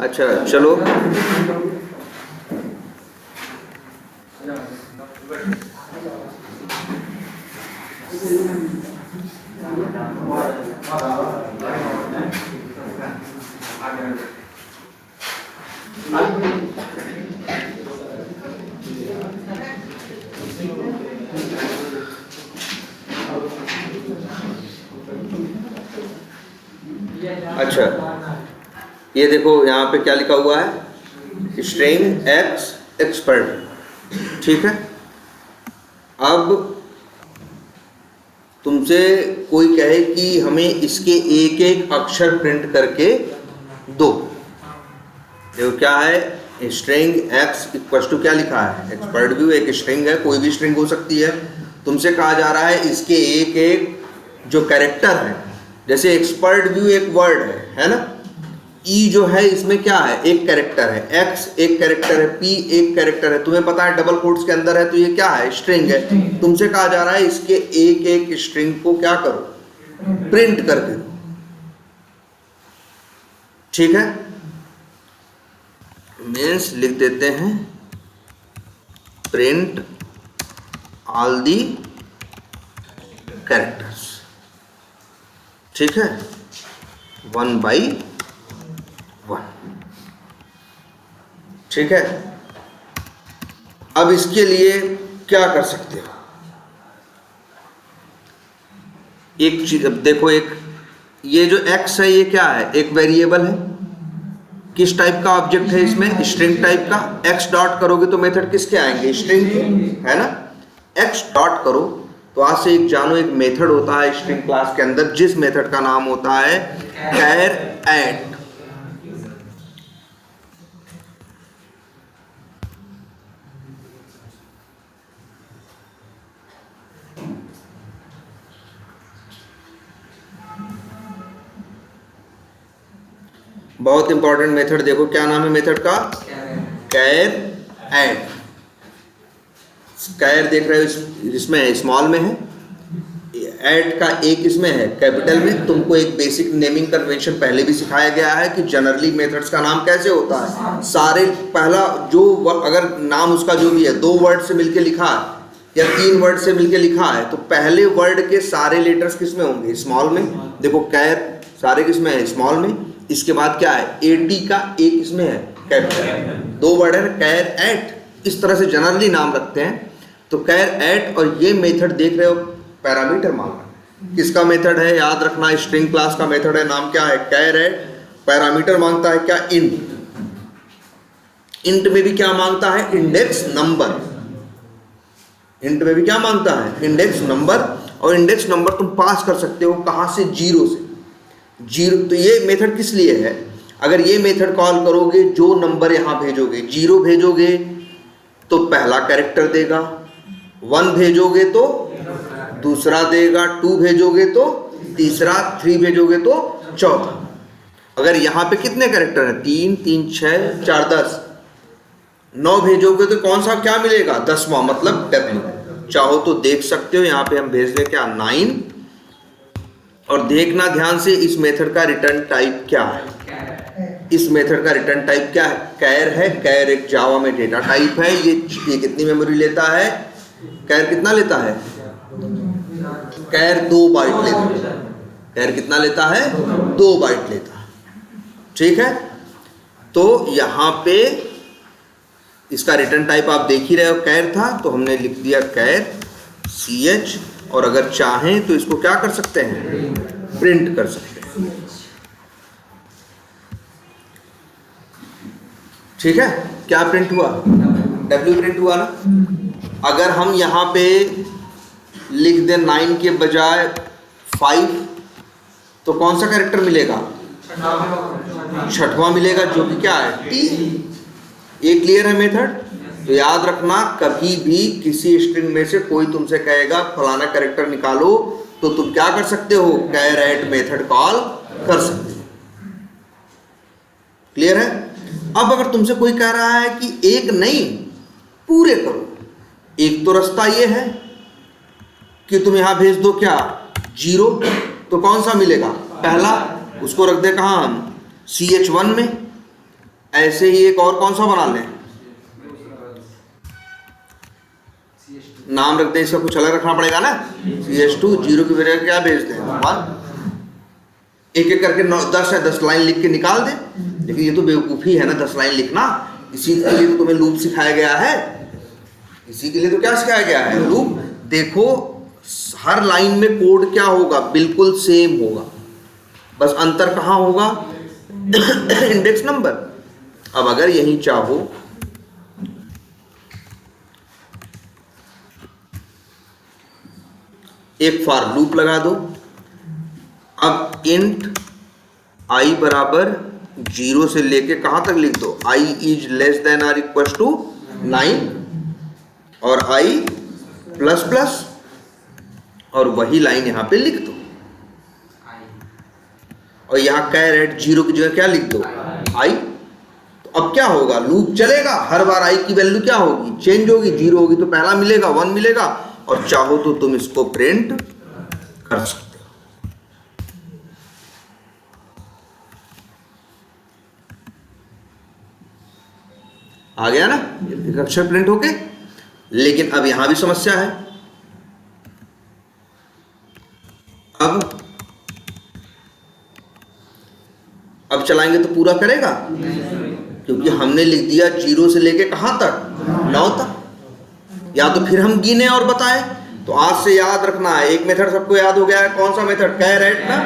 अच्छा चलो, अच्छा ये देखो यहाँ पे क्या लिखा हुआ है, स्ट्रिंग एक्स एक्सपर्ट। ठीक है, अब तुमसे कोई कहे कि हमें इसके एक एक अक्षर प्रिंट करके दो। देखो क्या है, स्ट्रिंग एक्स इक्वल टू क्या लिखा है, एक्सपर्ट व्यू एक स्ट्रिंग है, कोई भी स्ट्रिंग हो सकती है। तुमसे कहा जा रहा है इसके एक एक जो कैरेक्टर है, जैसे एक्सपर्ट व्यू एक वर्ड है ना, ई जो है इसमें क्या है, एक कैरेक्टर है, एक्स एक कैरेक्टर है, पी एक कैरेक्टर है। तुम्हें पता है डबल कोट्स के अंदर है तो ये क्या है, स्ट्रिंग है। तुमसे कहा जा रहा है इसके एक एक स्ट्रिंग को क्या करो, प्रिंट करके दो। ठीक है, मीन्स लिख देते हैं प्रिंट ऑल दी कैरेक्टर्स। ठीक है, 1 by 1। ठीक है, अब इसके लिए क्या कर सकते हो, एक चीज अब देखो, एक ये जो x है ये क्या है, एक वेरिएबल है। किस टाइप का ऑब्जेक्ट है इसमें, स्ट्रिंग टाइप का। x डॉट करोगे तो मेथड किसके आएंगे, स्ट्रिंग के, है ना। x डॉट करो तो आज से एक जानो, एक मेथड होता है स्ट्रिंग क्लास के अंदर, जिस मेथड का नाम होता है कैर एट। बहुत इंपॉर्टेंट मेथड, देखो क्या नाम है मेथड का, कैर एट। कैर देख रहे हो इसमें है, स्मॉल में है, ऐड का एक इसमें है कैपिटल में। तुमको एक बेसिक नेमिंग कन्वेंशन पहले भी सिखाया गया है कि जनरली मेथड्स का नाम कैसे होता है, सारे पहला जो अगर नाम उसका जो भी है 2 वर्ड से मिलके लिखा है या 3 वर्ड से मिलके लिखा है तो पहले वर्ड के सारे लेटर्स किस में होंगे, स्मॉल में। देखो कैर सारे किस में है, स्मॉल में। इसके बाद क्या है, एटी का एक इसमें है कैपिटल, 2 वर्ड है कैर एट। इस तरह से जनरली नाम रखते हैं। तो कैर एट, और ये मेथड देख रहे हो पैरामीटर मांगा, किसका मेथड है, याद रखना स्ट्रिंग क्लास का मेथड है, नाम क्या है कैर एट। पैरामीटर मांगता है क्या, इंट। इंट में भी क्या मांगता है, इंडेक्स नंबर। इंट में भी क्या मांगता है, इंडेक्स नंबर। और इंडेक्स नंबर तुम पास कर सकते हो कहां से, 0 से। 0, तो ये मेथड किस लिए है, अगर ये मेथड कॉल करोगे, जो नंबर यहां भेजोगे, 0 भेजोगे तो पहला कैरेक्टर देगा, 1 भेजोगे तो दूसरा देगा, 2 भेजोगे तो तीसरा, 3 भेजोगे तो चौथा। अगर यहाँ पे कितने कैरेक्टर हैं, 3 3 6 4 10, 9 भेजोगे तो कौन सा क्या मिलेगा, 10वां, मतलब W। चाहो तो देख सकते हो, यहाँ पे हम भेज दें क्या, 9। और देखना ध्यान से, इस मेथड का रिटर्न टाइप क्या है, इस मेथड का रिटर्न टाइप क्या है, कैर है। कैर एक जावा में डेटा टाइप है। ये कितनी मेमोरी लेता है, कैर कितना लेता है, कैर 2 बाइट लेता है। कैर कितना लेता है, 2 बाइट लेता है। ठीक है, तो यहाँ पे इसका रिटर्न टाइप आप देख ही रहे हो, कैर था तो हमने लिख दिया कैर ch। और अगर चाहें तो इसको क्या कर सकते हैं, प्रिंट कर सकते हैं। ठीक है, क्या प्रिंट हुआ, W प्रिंट हुआ ना। अगर हम यहाँ पे लिख दें 9 के बजाय 5 तो कौन सा कैरेक्टर मिलेगा, 6वां मिलेगा, जो कि क्या है, T। ये क्लियर है मेथड। तो याद रखना, कभी भी किसी स्ट्रिंग में से कोई तुमसे कहेगा फलाना कैरेक्टर निकालो तो तुम क्या कर सकते हो, कैर एट मेथड कॉल कर सकते हो। क्लियर है। अब अगर तुमसे कोई कह रहा है कि एक नहीं पूरे करो, एक तो रास्ता ये है कि तुम यहां भेज दो क्या, 0, तो कौन सा मिलेगा, पहला। उसको रख दे कहां हम, CH1 में। ऐसे ही एक और कौन सा बना लें, नाम रखते हैं, इसका कुछ अलग रखना पड़ेगा ना, CS2, 0 की वजह क्या भेज दें 1, एक एक करके 10 या 10 लाइन लिख के निकाल दें। लेकिन ये तो बेवकूफ़ी है ना 10 लाइन लिखना, इसी के लिए तो तुम्हें लूप सिखाया गया है, इसी के लिए तो क्या सिखाया गया है, लूप। देखो हर लाइन में कोड क्या होगा, बिल्कुल सेम होगा, बस अंतर कहाँ होगा, इंडेक्स नंबर। अब अगर यही चाहो एक फॉर लूप लगा दो। अब इंट i बराबर 0 से लेके कहां तक लिख दो, i is less than or equal to 9 और i प्लस प्लस, और वही लाइन यहां पे लिख दो, और यहां कैर एट 0 की जगह क्या लिख दो, i। तो अब क्या होगा, लूप चलेगा, हर बार i की वैल्यू क्या होगी, चेंज होगी, 0 होगी तो पहला मिलेगा 1 मिलेगा, और चाहो तो तुम इसको प्रिंट कर सकते हो। आ गया ना एक अक्षर प्रिंट होके। लेकिन अब यहां भी समस्या है, अब चलाएंगे तो पूरा करेगा, क्योंकि हमने लिख दिया 0 से लेके कहां तक, 9 तक। या तो फिर हम गिने और बताएं, तो आज से याद रखना है, एक मेथड सबको याद हो गया है, कौन सा मेथड, कैर एट ना।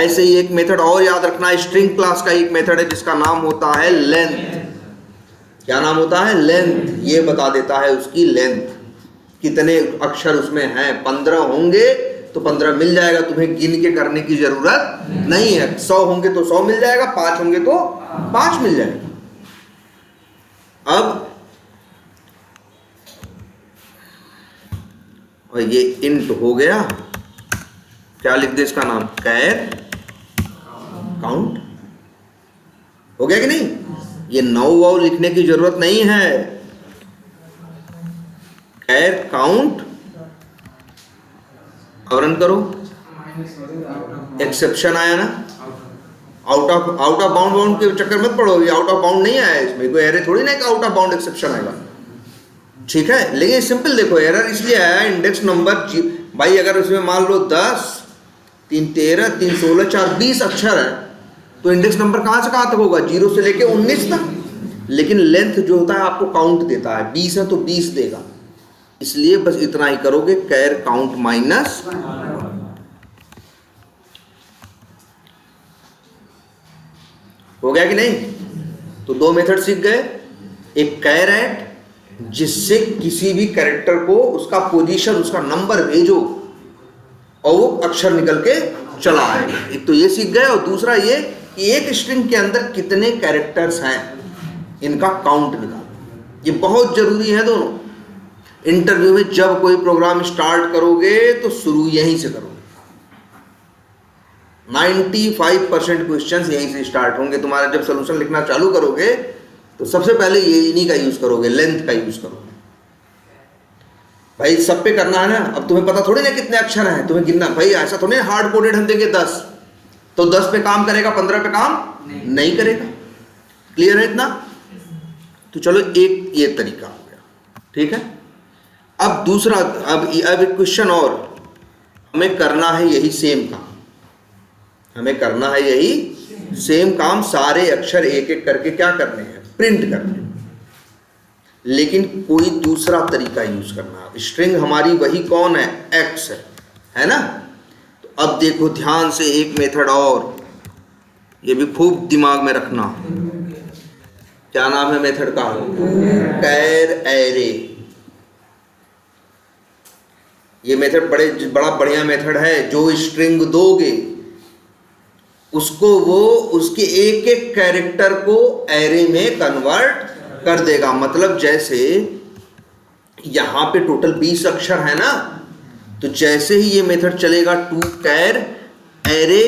ऐसे ही एक मेथड और याद रखना है, स्ट्रिंग क्लास का एक मेथड है जिसका नाम होता है लेंथ। क्या नाम होता है, लेंथ। ये बता देता है उसकी लेंथ, कितने अक्षर उसमें हैं। 15 होंगे तो 15 मिल जाएगा, तुम्हें गिन के करने की जरूरत नहीं है। 100 होंगे तो 100 मिल जाएगा, 5 होंगे तो 5 मिल जाएगा। अब और ये इंट हो गया, क्या लिख दे इसका नाम, कैर काउंट। हो गया कि नहीं, ये 9 वाव लिखने की जरूरत नहीं है, कैर काउंट। अब रन करो, एक्सेप्शन आया ना, आउट ऑफ बाउंड के चक्कर मत पड़ो, ये आउट ऑफ बाउंड नहीं आया, इसमें कोई एरर थोड़ी ना कि आउट ऑफ बाउंड एक्सेप्शन आएगा, ठीक है। लेकिन सिंपल देखो, एरर इसलिए आया, इंडेक्स नंबर भाई अगर उसमें मान लो 10, 3 13, 3 16, 4 20 अक्षर है, तो इंडेक्स नंबर कहां से कहां तक होगा, 0 से लेके 19 तक। लेकिन लेंथ जो होता है आपको काउंट देता है, 20 है तो 20 देगा, इसलिए बस इतना ही करोगे, कैर काउंट माइनस। हो गया कि नहीं। तो 2 मेथड सीख गए, एक कैर एट जिससे किसी भी कैरेक्टर को उसका पोजीशन, उसका नंबर भेजो और वो अक्षर निकल के चला आए। एक तो ये सीख गए, और दूसरा ये कि एक स्ट्रिंग के अंदर कितने कैरेक्टर्स हैं इनका काउंट निकालो। ये बहुत जरूरी है दोनों। इंटरव्यू में जब कोई प्रोग्राम स्टार्ट करोगे तो शुरू यहीं से करोगे। 95% क्वेश्चंस यहीं से स्टार्ट होंगे। तुम्हारा जब सोल्यूशन लिखना चालू करोगे तो सबसे पहले ये इन्हीं का यूज करोगे, लेंथ का यूज करोगे। भाई सब पे करना है ना, अब तुम्हें पता थोड़ी ना कितने अक्षर हैं, तुम्हें गिनना। भाई ऐसा थोड़ी ना हार्ड कोडेड हम देंगे 10 तो 10 पे काम करेगा, 15 पे काम नहीं करेगा। क्लियर है इतना। तो चलो एक ये तरीका हो गया, ठीक है। अब दूसरा, अब एक क्वेश्चन और, हमें करना है यही सेम काम, हमें करना है यही सेम काम, सारे अक्षर एक एक करके क्या करने हैं, प्रिंट करने हैं। लेकिन कोई दूसरा तरीका यूज करना है। स्ट्रिंग हमारी वही कौन है, एक्स है ना। तो अब देखो ध्यान से, एक मेथड और, ये भी खूब दिमाग में रखना। क्या नाम है मेथड का, कैर एरे। ये मेथड बड़ा बढ़िया मेथड है। जो स्ट्रिंग दोगे उसको वो उसके एक एक कैरेक्टर को एरे में कन्वर्ट कर देगा। मतलब जैसे यहां पे टोटल 20 अक्षर है ना, तो जैसे ही ये मेथड चलेगा टू कैर एरे,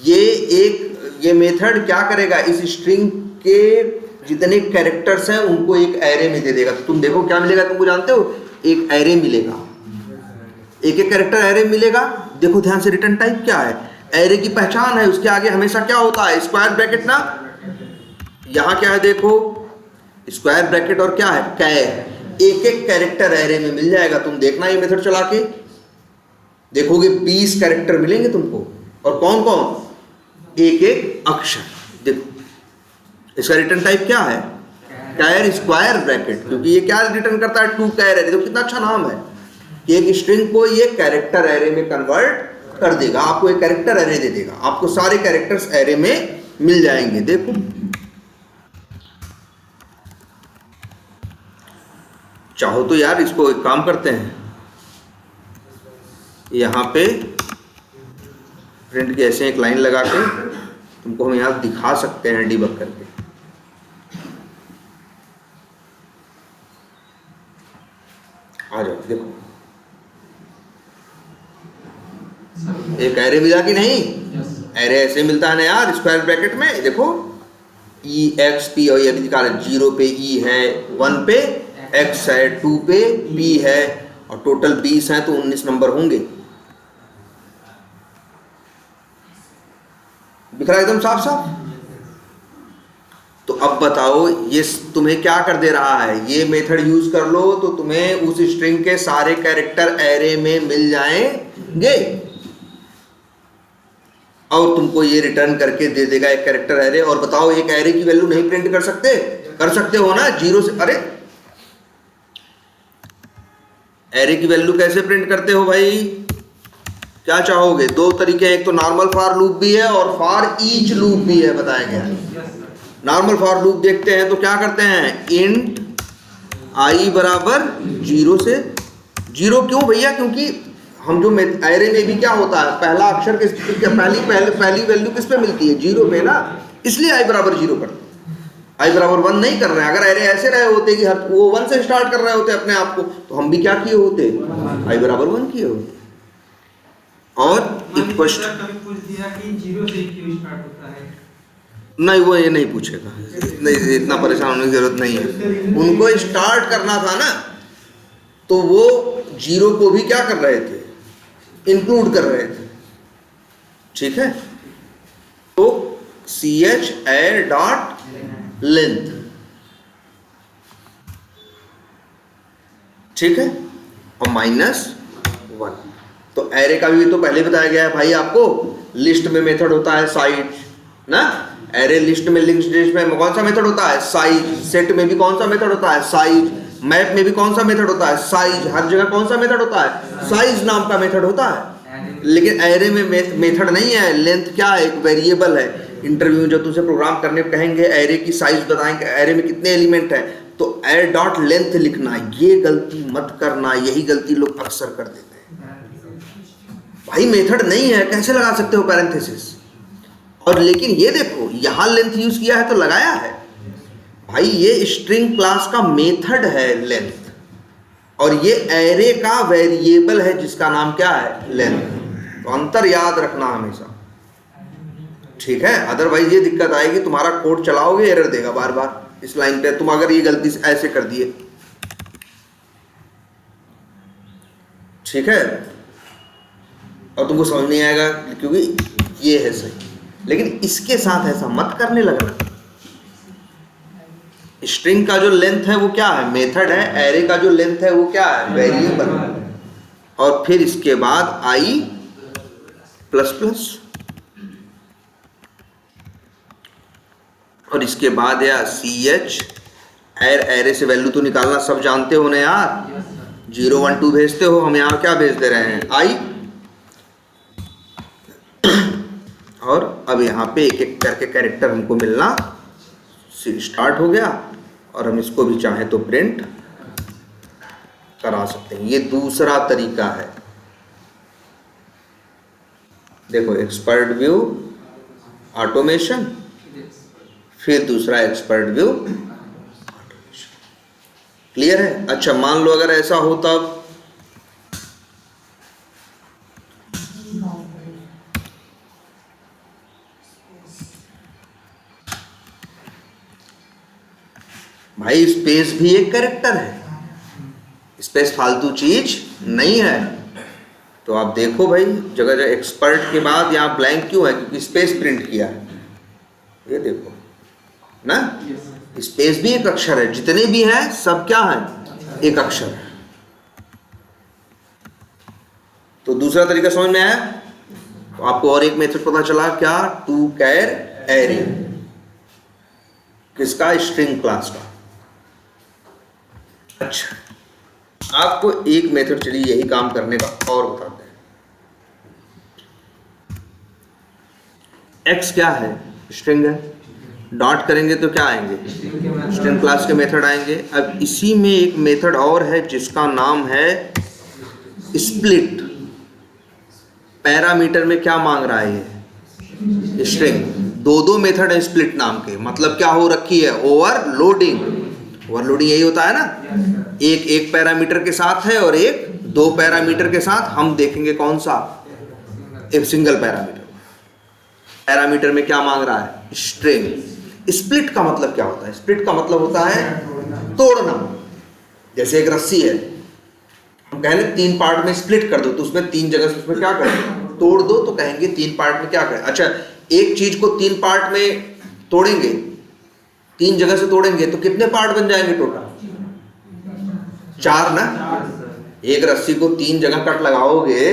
ये मेथड क्या करेगा, इस स्ट्रिंग के जितने कैरेक्टर्स हैं उनको एक एरे में दे देगा। तो तुम देखो क्या मिलेगा, तुमको जानते हो, एक एरे मिलेगा, एक एक कैरेक्टर एरे मिलेगा। देखो ध्यान से, रिटर्न टाइप क्या है, एरे की पहचान है, उसके आगे हमेशा क्या होता है, स्क्वायर ब्रैकेट ना। यहाँ क्या है देखो, स्क्वायर ब्रैकेट और क्या है कैर, एक एक कैरेक्टर एरे में मिल जाएगा। तुम देखना ये मेथड चला के देखोगे 20 कैरेक्टर मिलेंगे तुमको, और कौन कौन, एक एक अक्षर। देखो इसका रिटर्न टाइप क्या है, कैर स्क्वायर ब्रैकेट, क्योंकि ये क्या रिटर्न करता है, 2 कैर एरे। तो कितना अच्छा नाम है कि एक स्ट्रिंग को ये कैरेक्टर एरे में कन्वर्ट कर देगा, आपको एक कैरेक्टर एरे दे देगा, आपको सारे कैरेक्टर्स एरे में मिल जाएंगे। देखो चाहो तो यार इसको एक काम करते हैं, यहाँ पे प्रिंट की ऐसे एक लाइन लगा के तुमको हम यहाँ दिखा सकते हैं डिबग करके। आ जाओ देखो, एक एरे मिला कि नहीं, एरे ऐसे मिलता है ना यार स्क्वायर ब्रैकेट में। देखो ई एक्स पी, और ये भी दिखा रहे 0 पे ई है, 1 पे एक्स है, 2 पे पी है, और टोटल 20 है तो 19 नंबर होंगे। दिख रहा है एकदम साफ साफ। तो अब बताओ ये तुम्हें क्या कर दे रहा है, ये मेथड यूज कर लो तो तुम्हें उस स्ट्रिंग के सारे कैरेक्टर एरे में मिल जाएंगे, और तुमको ये रिटर्न करके दे देगा एक कैरेक्टर एरे। और बताओ एक एरे की वैल्यू नहीं प्रिंट कर सकते, कर सकते हो ना, 0 से। अरे एरे की वैल्यू कैसे प्रिंट करते हो भाई, क्या चाहोगे, 2 तरीके, एक तो नॉर्मल फॉर लूप भी है और फॉर ईच लूप भी है बताया गया। नॉर्मल फॉर लूप देखते हैं तो क्या करते हैं, इंट आई बराबर 0 से 0। क्यों भैया, क्योंकि हम जो एरे में भी क्या होता है, पहला अक्षर पहली वैल्यू किस पे मिलती है, 0 पे ना, इसलिए आई बराबर 0 करते हैं। आई बराबर 1 नहीं कर रहे हैं। अगर एरे ऐसे रहे होते कि वो 1 से स्टार्ट कर रहे होते अपने आप को, तो हम भी क्या किए होते, आई बराबर 1 किए होते। और इक्वल कभी पूछ दिया कि 0 से क्यों स्टार्ट होता है, नहीं वो ये नहीं पूछेगा, नहीं इतना परेशान होने की जरूरत नहीं है। उनको स्टार्ट करना था ना, तो वो 0 को भी क्या कर रहे थे, इंक्लूड कर रहे थे। ठीक है, तो ch air डॉट लेंथ, ठीक है, और -1। तो एरे का भी तो पहले बताया गया है भाई आपको, लिस्ट में मेथड होता है साइज ना, एरे लिस्ट में लिंक्ड लिस्ट में कौन सा मेथड होता है, साइज। सेट में भी कौन सा मेथड होता है, साइज। मैप में भी कौन सा मेथड होता है, साइज। हर जगह कौन सा मेथड होता है, साइज नाम का मेथड होता है। लेकिन एरे में मेथड नहीं है, लेंथ क्या है, एक वेरिएबल है। इंटरव्यू में जब तुमसे प्रोग्राम करने कहेंगे एरे की साइज बताएंगे, एरे में कितने एलिमेंट है, तो एयर डॉट लेंथ लिखना। ये गलती मत करना, यही गलती लोग अक्सर कर देते हैं। भाई मेथड नहीं है, कैसे लगा सकते हो पैरेंथेसिस। और लेकिन ये देखो यहां लेंथ यूज किया है तो लगाया है भाई, ये स्ट्रिंग क्लास का मेथड है लेंथ, और ये एरे का वेरिएबल है जिसका नाम क्या है, लेंथ। तो अंतर याद रखना हमेशा, ठीक है। अदरवाइज ये दिक्कत आएगी, तुम्हारा कोड चलाओगे एरर देगा बार बार इस लाइन पे, तुम अगर ये गलती से ऐसे कर दिए, ठीक है, और तुमको समझ नहीं आएगा क्योंकि ये है सही। लेकिन इसके साथ ऐसा मत करने लगना। स्ट्रिंग का जो लेंथ है वो क्या है, मेथड है। एरे का जो लेंथ है वो क्या है, वेरिएबल। और फिर इसके बाद आई प्लस प्लस, और इसके बाद यार ch एरे से वैल्यू तो निकालना सब जानते हो ना यार, 0 1 2 भेजते हो। हम यहाँ क्या भेज दे रहे हैं, आई। और अब यहाँ पे एक एक करके कैरेक्टर हमको मिलना स्टार्ट हो गया, और हम इसको भी चाहें तो प्रिंट करा सकते हैं। ये दूसरा तरीका है। देखो एक्सपर्ट व्यू ऑटोमेशन, फिर दूसरा एक्सपर्ट व्यू ऑटोमेशन। क्लियर है। अच्छा मान लो अगर ऐसा हो तब, भाई स्पेस भी एक कैरेक्टर है, स्पेस फालतू चीज नहीं है। तो आप देखो भाई जगह जगह एक्सपर्ट के बाद यहाँ ब्लैंक क्यों है, क्योंकि स्पेस प्रिंट किया है। ये देखो ना, स्पेस भी एक अक्षर है, जितने भी हैं सब क्या है, एक अक्षर है। तो दूसरा तरीका समझ में आया। तो आपको और एक मेथड पता चला, क्या, टू कैर एरे, किसका, स्ट्रिंग क्लास का। अच्छा, आपको एक मेथड चलिए यही काम करने का और बताते हैं। एक्स क्या है, स्ट्रिंग है, डॉट करेंगे तो क्या आएंगे, स्ट्रिंग क्लास के मेथड आएंगे। अब इसी में एक मेथड और है जिसका नाम है स्प्लिट। पैरामीटर में क्या मांग रहा है ये, स्ट्रिंग। दो मेथड है स्प्लिट नाम के, मतलब क्या हो रखी है, ओवरलोडिंग। ओवरलोडिंग यही होता है ना, एक पैरामीटर के साथ है और एक 2 पैरामीटर के साथ। हम देखेंगे कौन सा, एक सिंगल पैरामीटर। पैरामीटर में क्या मांग रहा है, स्ट्रिंग। स्प्लिट का मतलब क्या होता है, स्प्लिट का मतलब होता है तोड़ना। जैसे एक रस्सी है, हम कहेंगे 3 पार्ट में स्प्लिट कर दो, तो उसमें 3 जगह से उसमें क्या करें, तोड़ दो, तो कहेंगे 3 पार्ट में क्या करें। अच्छा, एक चीज को 3 पार्ट में तोड़ेंगे, 3 जगह से तोड़ेंगे, तो कितने पार्ट बन जाएंगे टोटल, 4 ना। एक रस्सी को 3 जगह कट लगाओगे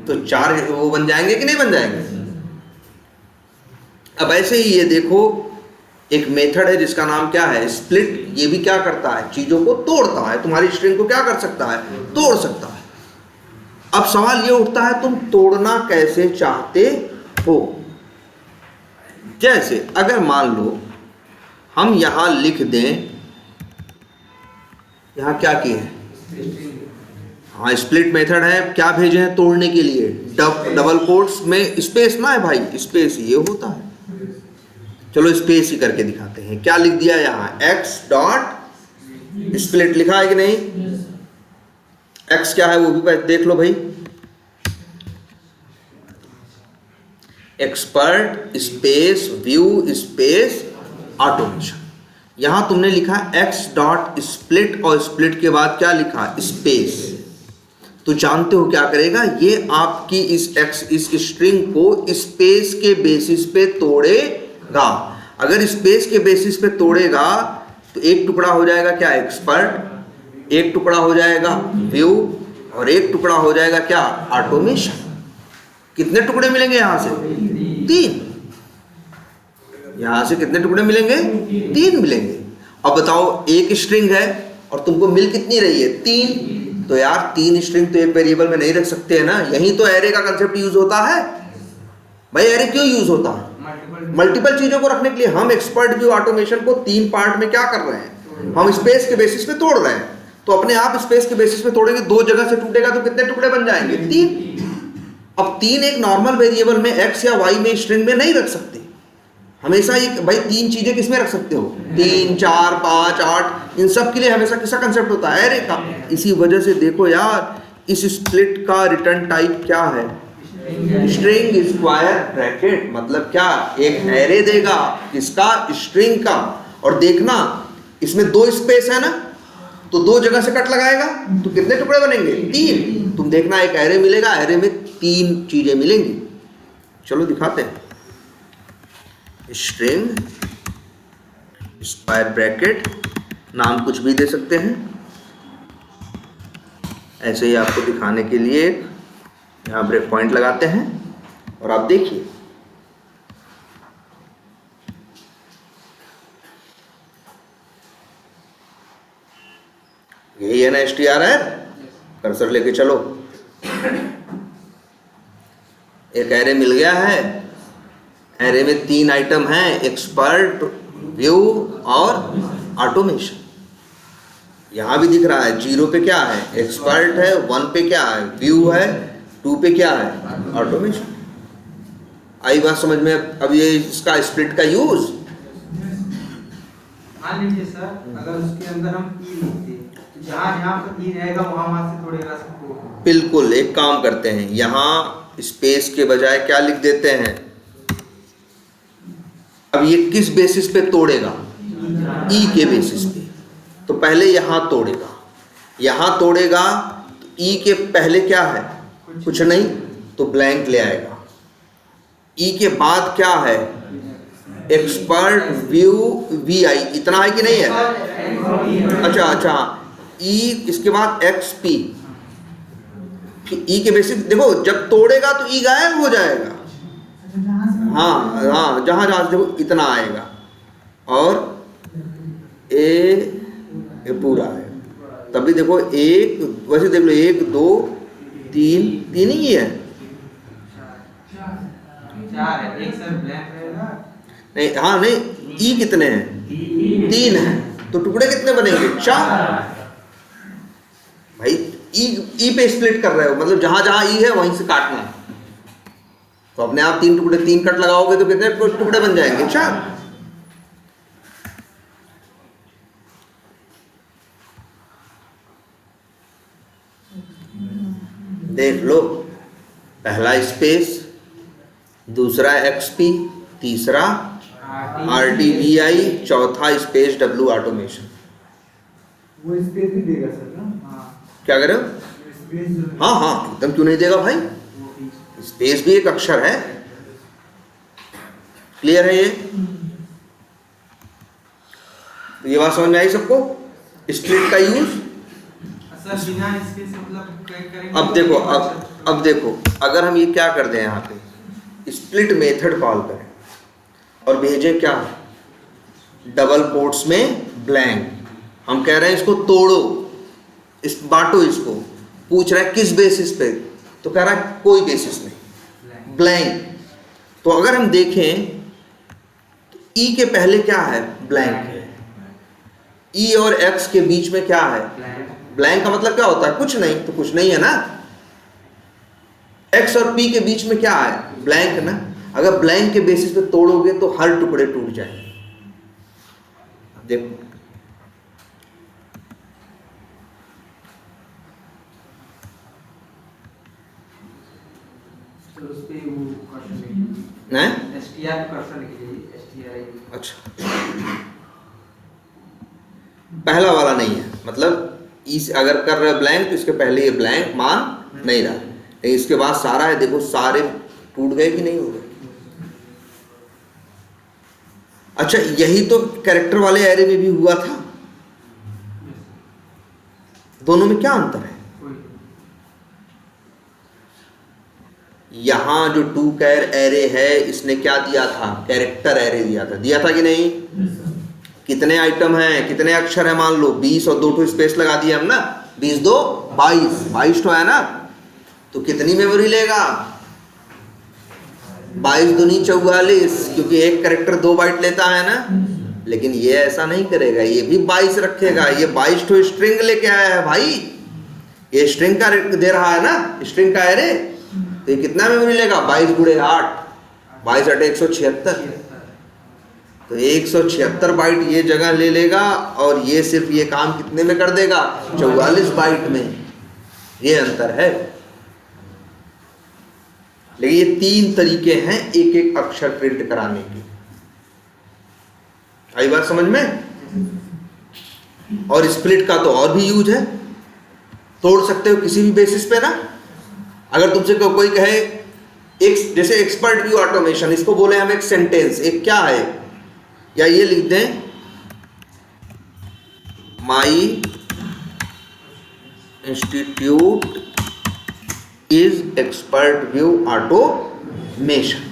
तो 4 वो बन जाएंगे कि नहीं बन जाएंगे। अब ऐसे ही ये देखो, एक मेथड है जिसका नाम क्या है, स्प्लिट। ये भी क्या करता है, चीजों को तोड़ता है। तुम्हारी स्ट्रिंग को क्या कर सकता है, तोड़ सकता है। अब सवाल ये उठता है, तुम तोड़ना कैसे चाहते हो। जैसे अगर मान लो हम यहां लिख दें, यहां क्या किए हैं, हाँ स्प्लिट मेथड है, क्या भेजे हैं तोड़ने के लिए, डबल कोट्स में स्पेस ना है भाई, स्पेस ये होता है। चलो स्पेस ही करके दिखाते हैं। क्या लिख दिया यहां, एक्स डॉट स्प्लिट लिखा है कि नहीं। एक्स क्या है वो भी देख लो भाई, expert space view space automation. यहां तुमने लिखा एक्स डॉट स्प्लिट और स्प्लिट के बाद क्या लिखा, स्पेस। तो जानते हो क्या करेगा ये, आपकी इस स्ट्रिंग को स्पेस के बेसिस पे तोड़ेगा। अगर स्पेस के बेसिस पे तोड़ेगा तो एक टुकड़ा हो जाएगा क्या, एक्सपर्ट, एक टुकड़ा हो जाएगा व्यू, और एक टुकड़ा हो जाएगा क्या, ऑटोमेशन। कितने टुकड़े मिलेंगे यहां से, 3। यहां से कितने टुकड़े मिलेंगे, 3 मिलेंगे। अब बताओ, एक स्ट्रिंग है और तुमको मिल कितनी रही है, 3। तो यार 3 स्ट्रिंग तो एक वेरिएबल में नहीं रख सकते हैं ना। यही तो एरे का कंसेप्ट यूज होता है भाई। एरे क्यों यूज होता है, मल्टीपल चीजों को रखने के लिए। हम एक्सपर्ट व्यू ऑटोमेशन को 3 पार्ट में क्या कर रहे हैं, हम स्पेस के बेसिस पे तोड़ रहे हैं। तो अपने आप स्पेस के बेसिस पे तोड़ेंगे, 2 जगह से टूटेगा तो कितने टुकड़े बन जाएंगे, 3। अब 3 एक नॉर्मल वेरिएबल में एक्स या वाई में स्ट्रिंग में नहीं रख सकते। हमेशा एक भाई 3 चीजें किसमें रख सकते हो, 3, 4, 5, 8, इन सब के लिए हमेशा किसका कंसेप्ट होता है, एरे का। इसी वजह से देखो यार, इस स्प्लिट का रिटर्न टाइप क्या है, स्ट्रिंग स्क्वायर ब्रैकेट। मतलब क्या, एक एरे देगा किसका, स्ट्रिंग का। और देखना इसमें 2 स्पेस है ना, तो 2 जगह से कट लगाएगा तो कितने टुकड़े बनेंगे, 3। तुम देखना एक एरे मिलेगा, एरे में 3 चीजें मिलेंगी। चलो दिखाते हैं। स्ट्रिंग स्क्वायर ब्रैकेट, नाम कुछ भी दे सकते हैं। ऐसे ही आपको दिखाने के लिए यहाँ ब्रेक पॉइंट लगाते हैं और आप देखिए। यही है ना str, कर्सर लेके चलो। एक एरे मिल गया है, एरे में 3 आइटम हैं, एक्सपर्ट, व्यू और ऑटोमेशन। यहां भी दिख रहा है 0 पे क्या है, एक्सपर्ट है, 1 पे क्या है, व्यू है, 2 पे क्या है, ऑटोमेशन। आई बात समझ में। अब ये इसका स्प्लिट का यूज, मान लीजिए सर, अगर उसके अंदर हम 3 लिखते हैं, तो जहाँ पर 3 रहेगा वहां से तोड़ेगा सबको। बिल्कुल, एक काम करते हैं, यहां स्पेस के बजाय क्या लिख देते हैं। अब ये किस बेसिस पे तोड़ेगा, ई के बेसिस पे। तो पहले यहां तोड़ेगा, यहां तोड़ेगा तो ई के पहले क्या है, कुछ नहीं, तो ब्लैंक ले आएगा। ई के बाद क्या है, एक्सपर्ट व्यू VI इतना है कि नहीं है? अच्छा, E इसके बाद XP, E के बेसिस देखो जब तोड़ेगा तो E गायब हो जाएगा। हाँ, जहाँ देखो इतना आएगा और ये पूरा है। तभी देखो एक, वैसे देख लो 1 2 3 ही है। 4 है, एक सर ब्लैंक रहेगा नहीं, हाँ नहीं, ई कितने हैं? 3 है, तो टुकड़े कितने बनेंगे? 4। भाई ई पे स्प्लिट कर रहे हो, मतलब जहां जहां ई है वहीं से काटना है, तो अपने आप 3 टुकड़े, 3 कट लगाओगे तो कितने टुकड़े बन जाएंगे? 4। देख लो, पहला स्पेस, दूसरा XP, तीसरा RTVI, चौथा स्पेस W ऑटोमेशन। वो स्पेस भी देगा सर ना? क्या कह रहे हो? स्पेस जो है हाँ एकदम क्यों नहीं देगा भाई, वो भी स्पेस भी एक अक्षर है। क्लियर है ये? तो ये बात समझ में आई सबको, स्प्लिट का यूज? सर बिना स्पेस मतलब करेंगे। अब देखो अगर हम ये क्या कर दें, यहाँ पे स्प्लिट मेथड कॉल करें और भेजें क्या, डबल कोट्स में ब्लैंक, हम कह रहे हैं इसको तोड़ो, इस बांटो, इसको पूछ रहा है किस बेसिस पे, तो कह रहा है कोई बेसिस नहीं, ब्लैंक। तो अगर हम देखें तो ई के पहले क्या है? ब्लैंक है। ई और एक्स के बीच में क्या है? ब्लैंक का मतलब क्या होता है? कुछ नहीं, तो कुछ नहीं है ना। एक्स और पी के बीच में क्या है? ब्लैंक ना। अगर ब्लैंक के बेसिस पे तोड़ोगे तो हर टुकड़े टूट जाएंगे। देखो तो उस पे वो क्वेश्चन लिखिए, हैं? STR क्वेश्चन लिखिए, STR। अच्छा, पहला वाला नहीं है, मतलब इस अगर कर रहे ब्लैंक तो इसके पहले ये ब्लैंक मान नहीं रहा, लेकिन इसके बाद सारा है, देखो सारे टूट गए कि नहीं हो गए। अच्छा, यही तो कैरेक्टर वाले एरे में भी हुआ था, दोनों में क्या अंतर है? यहां जो 2 कैर एरे है, इसने क्या दिया था? कैरेक्टर एरे दिया था कि नहीं? कितने आइटम हैं, कितने अक्षर है? मान लो 20 और 2 स्पेस लगा दिया हम ना, 20 2 22 तो है ना, तो कितनी मेमोरी लेगा? 22 दूनी 44, क्योंकि एक कैरेक्टर 2 बाइट लेता है ना। लेकिन ये ऐसा नहीं करेगा, ये भी 22 रखेगा, ये 22 तो स्ट्रिंग लेके आया है भाई, ये स्ट्रिंग का दे रहा है ना, स्ट्रिंग का एरे, तो ये कितना मेमोरी लेगा? 22 × 8, 22 8 176, तो 176 बाइट ये जगह ले लेगा, और ये सिर्फ ये काम कितने में कर देगा? 44 बाइट में। ये अंतर है। लेकिन ये 3 तरीके हैं एक एक अक्षर प्रिंट कराने के। आई बात समझ में? और स्प्लिट का तो और भी यूज है, तोड़ सकते हो किसी भी बेसिस पे ना। अगर तुमसे कोई कहे एक, जैसे एक्सपर्ट व्यू ऑटोमेशन, इसको बोले हम एक सेंटेंस, एक क्या है, या ये लिख दें my institute is expert view automation,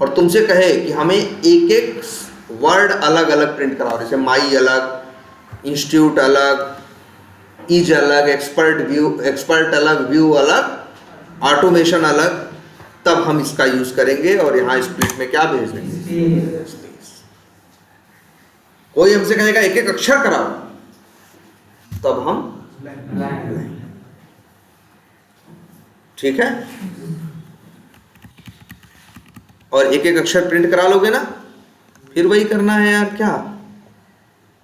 और तुमसे कहे कि हमें एक एक वर्ड अलग अलग प्रिंट कराओ, जैसे माई अलग, इंस्टीट्यूट अलग, इज अलग, एक्सपर्ट अलग, व्यू अलग, ऑटोमेशन अलग, तब हम इसका यूज करेंगे। और यहाँ स्प्लिट में क्या भेज देंगे? कोई हमसे कहेगा एक एक अक्षर कराओ, तब हम ठीक है, और एक एक अक्षर प्रिंट करा लोगे ना, फिर वही करना है यार, क्या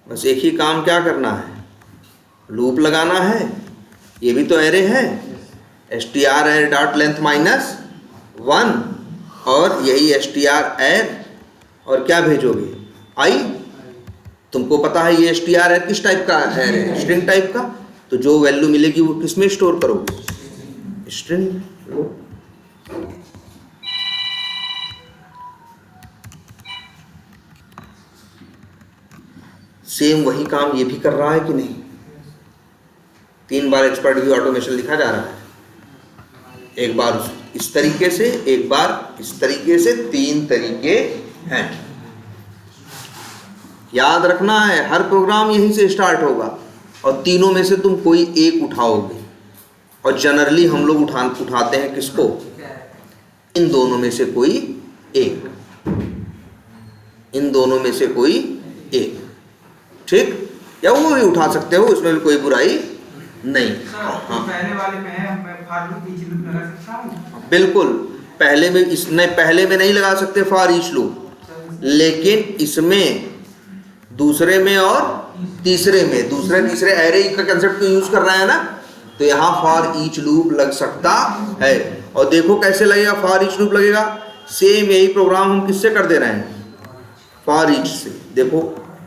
बस एक ही काम क्या करना है, लूप लगाना है। ये भी तो एरे है, str array डॉट लेंथ -1, और यही str array, और क्या भेजोगे? i। तुमको पता है ये str array किस टाइप का है? स्ट्रिंग टाइप का। तो जो वैल्यू मिलेगी वो किस में स्टोर करोगे? स्ट्रिंग। सेम वही काम ये भी कर रहा है कि नहीं? 3 बार एक्सपर्ट व्यू ऑटोमेशन लिखा जा रहा है, एक बार इस तरीके से, एक बार इस तरीके से, 3 तरीके हैं। याद रखना है, हर प्रोग्राम यहीं से स्टार्ट होगा और तीनों में से तुम कोई एक उठाओगे, और जनरली हम लोग उठाते हैं किसको? इन दोनों में से कोई एक, इन दोनों में से कोई एक, ठीक? या वो भी उठा सकते हो, इसमें भी कोई बुराई नहीं। हाँ, पहले वाले में है, मैं फॉर लूप ईच लूप लगा सकता हूँ? बिल्कुल, पहले में नहीं लगा सकते फॉर ईच लूप, लेकिन इसमें दूसरे में और तीसरे में, दूसरे तीसरे एरे का कंसेप्ट यूज कर रहे हैं ना, तो यहाँ फॉर ईच लूप लग सकता है। और देखो कैसे लगेगा फॉर ईच लूप लगेगा, सेम यही प्रोग्राम हम किससे कर दे रहे हैं? फॉर ईच से। देखो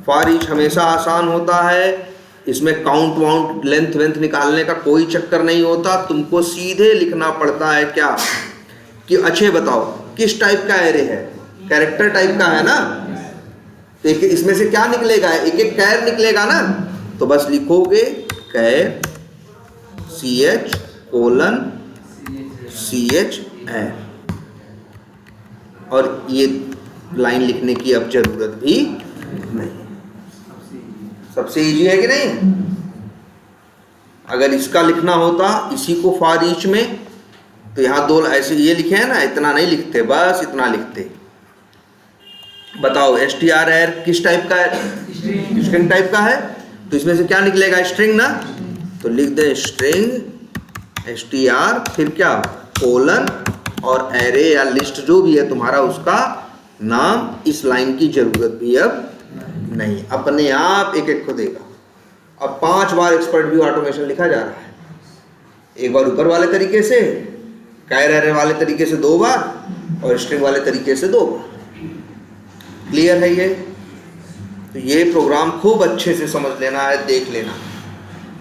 फॉर ईच हमेशा आसान होता है, इसमें काउंट वाउंट लेंथ वेंथ निकालने का कोई चक्कर नहीं होता, तुमको सीधे लिखना पड़ता है क्या कि अच्छे बताओ किस टाइप का एरे है, कैरेक्टर टाइप का है ना, तो इसमें से क्या निकलेगा? एक एक कैर निकलेगा ना, तो बस लिखोगे कैर CH CH है, और ये लाइन लिखने की अब जरूरत भी नहीं। सबसे इजी है कि नहीं? अगर इसका लिखना होता इसी को फॉर ईच में, तो यहाँ 2 ऐसे ये लिखे हैं ना, इतना नहीं लिखते, बस इतना लिखते। बताओ STR किस टाइप का है? स्ट्रिंग टाइप का है, तो इसमें से क्या निकलेगा? स्ट्रिंग ना, तो लिख दे स्ट्रिंग STR, फिर क्या? कोलन और एरे या लिस्ट जो भी है तुम्हारा उसका नाम। इस लाइन की जरूरत भी अब नहीं, अपने आप एक एक को देगा। अब 5 बार एक्सपर्ट व्यू ऑटोमेशन लिखा जा रहा है, एक बार ऊपर वाले तरीके से, कैर एरे वाले तरीके से 2 बार, और स्ट्रिंग वाले तरीके से 2 बार। क्लियर है ये? तो ये प्रोग्राम खूब अच्छे से समझ लेना है, देख लेना।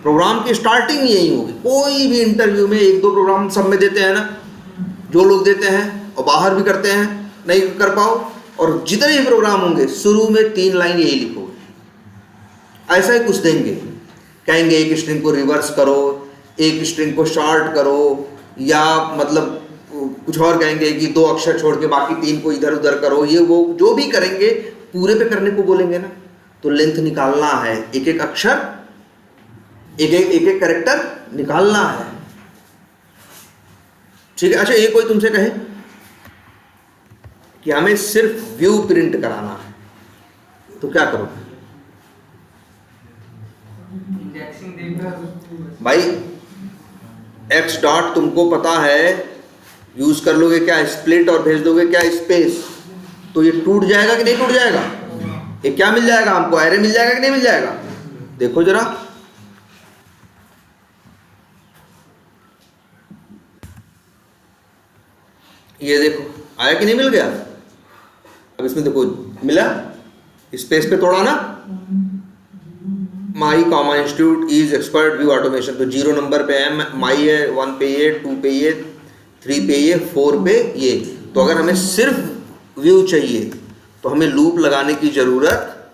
प्रोग्राम की स्टार्टिंग यही होगी। कोई भी इंटरव्यू में 1-2 प्रोग्राम सब में देते हैं ना, जो लोग देते हैं और बाहर भी करते हैं, नहीं कर पाओ, और जितने भी प्रोग्राम होंगे शुरू में 3 लाइन यही लिखोगे। ऐसा ही कुछ देंगे, कहेंगे एक स्ट्रिंग को रिवर्स करो, एक स्ट्रिंग को शॉर्ट करो, या मतलब कुछ और कहेंगे कि 2 अक्षर छोड़ के बाकी 3 को इधर उधर करो। ये वो जो भी करेंगे पूरे पे करने को बोलेंगे ना, तो लेंथ निकालना है, एक एक अक्षर, एक एक कैरेक्टर निकालना है, ठीक है? अच्छा, ये कोई तुमसे कहे कि हमें सिर्फ व्यू प्रिंट कराना है, तो क्या करोगे? इंडेक्सिंग देकर भाई x डॉट तुमको पता है, यूज कर लोगे क्या? स्प्लिट, और भेज दोगे क्या? स्पेस। तो ये टूट जाएगा कि नहीं टूट जाएगा? ये क्या मिल जाएगा हमको? एरे मिल जाएगा कि नहीं मिल जाएगा? देखो जरा, ये देखो आया कि नहीं मिल गया? अब इसमें देखो मिला, स्पेस पे तोड़ा ना, my comma institute is expert view automation, तो 0 नंबर पे है माई है, 1 पे ये, 2 पे ये, 3 पे ये, 4 पे ये। तो अगर हमें सिर्फ व्यू चाहिए तो हमें लूप लगाने की जरूरत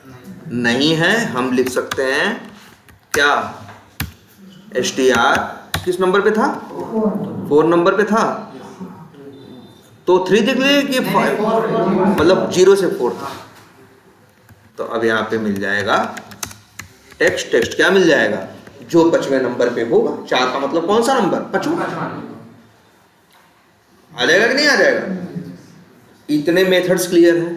नहीं है, हम लिख सकते हैं क्या? STR किस नंबर पे था? 4 नंबर पे था, तो 3 दिख लिए कि 5, मतलब 0 से 4 था। तो अब यहाँ पे मिल जाएगा टेक्स्ट क्या मिल जाएगा? जो 5वें नंबर पे होगा। 4 का मतलब कौन सा नंबर? 5वां। आ जाएगा कि नहीं आ जाएगा? इतने मेथड्स क्लियर हैं,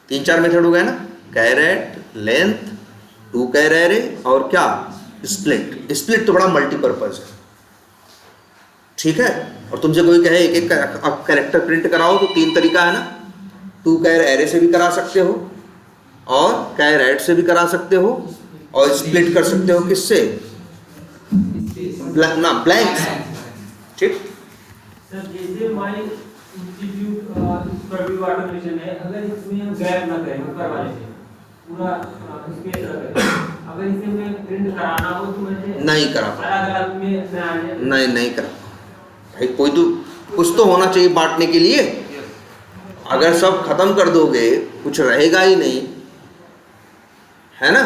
3-4 मेथड हो गए ना, कैरेट, लेंथ, 2 कैर एरे, और क्या? स्प्लिट। स्प्लिट तो बड़ा मल्टीपर्पज है, ठीक है? और तुमसे कोई कहे एक एक कैरेक्टर प्रिंट कराओ, तो 3 तरीका है ना, 2 कैर एरे से भी करा सकते हो, और कैर ऐड से भी करा सकते हो, और स्प्लिट कर सकते हो किससे? ब्लैंक, ठीक? सर जैसे हमारे इंस्टीट्यूट व्यू ऑटोमेशन है, अगर इसमें हम गैप ना करें ऊपर वाले से, पूरा स्पेस रखें, अगर इसे मैं प्रिंट कराना हो तो मैं नहीं करा पाऊँ, अलग-अलग में नहीं करा भाई। कोई तो कुछ तो होना चाहिए बांटने के लिए। अगर सब खत्म कर दोगे कुछ रहेगा ही नहीं, है ना?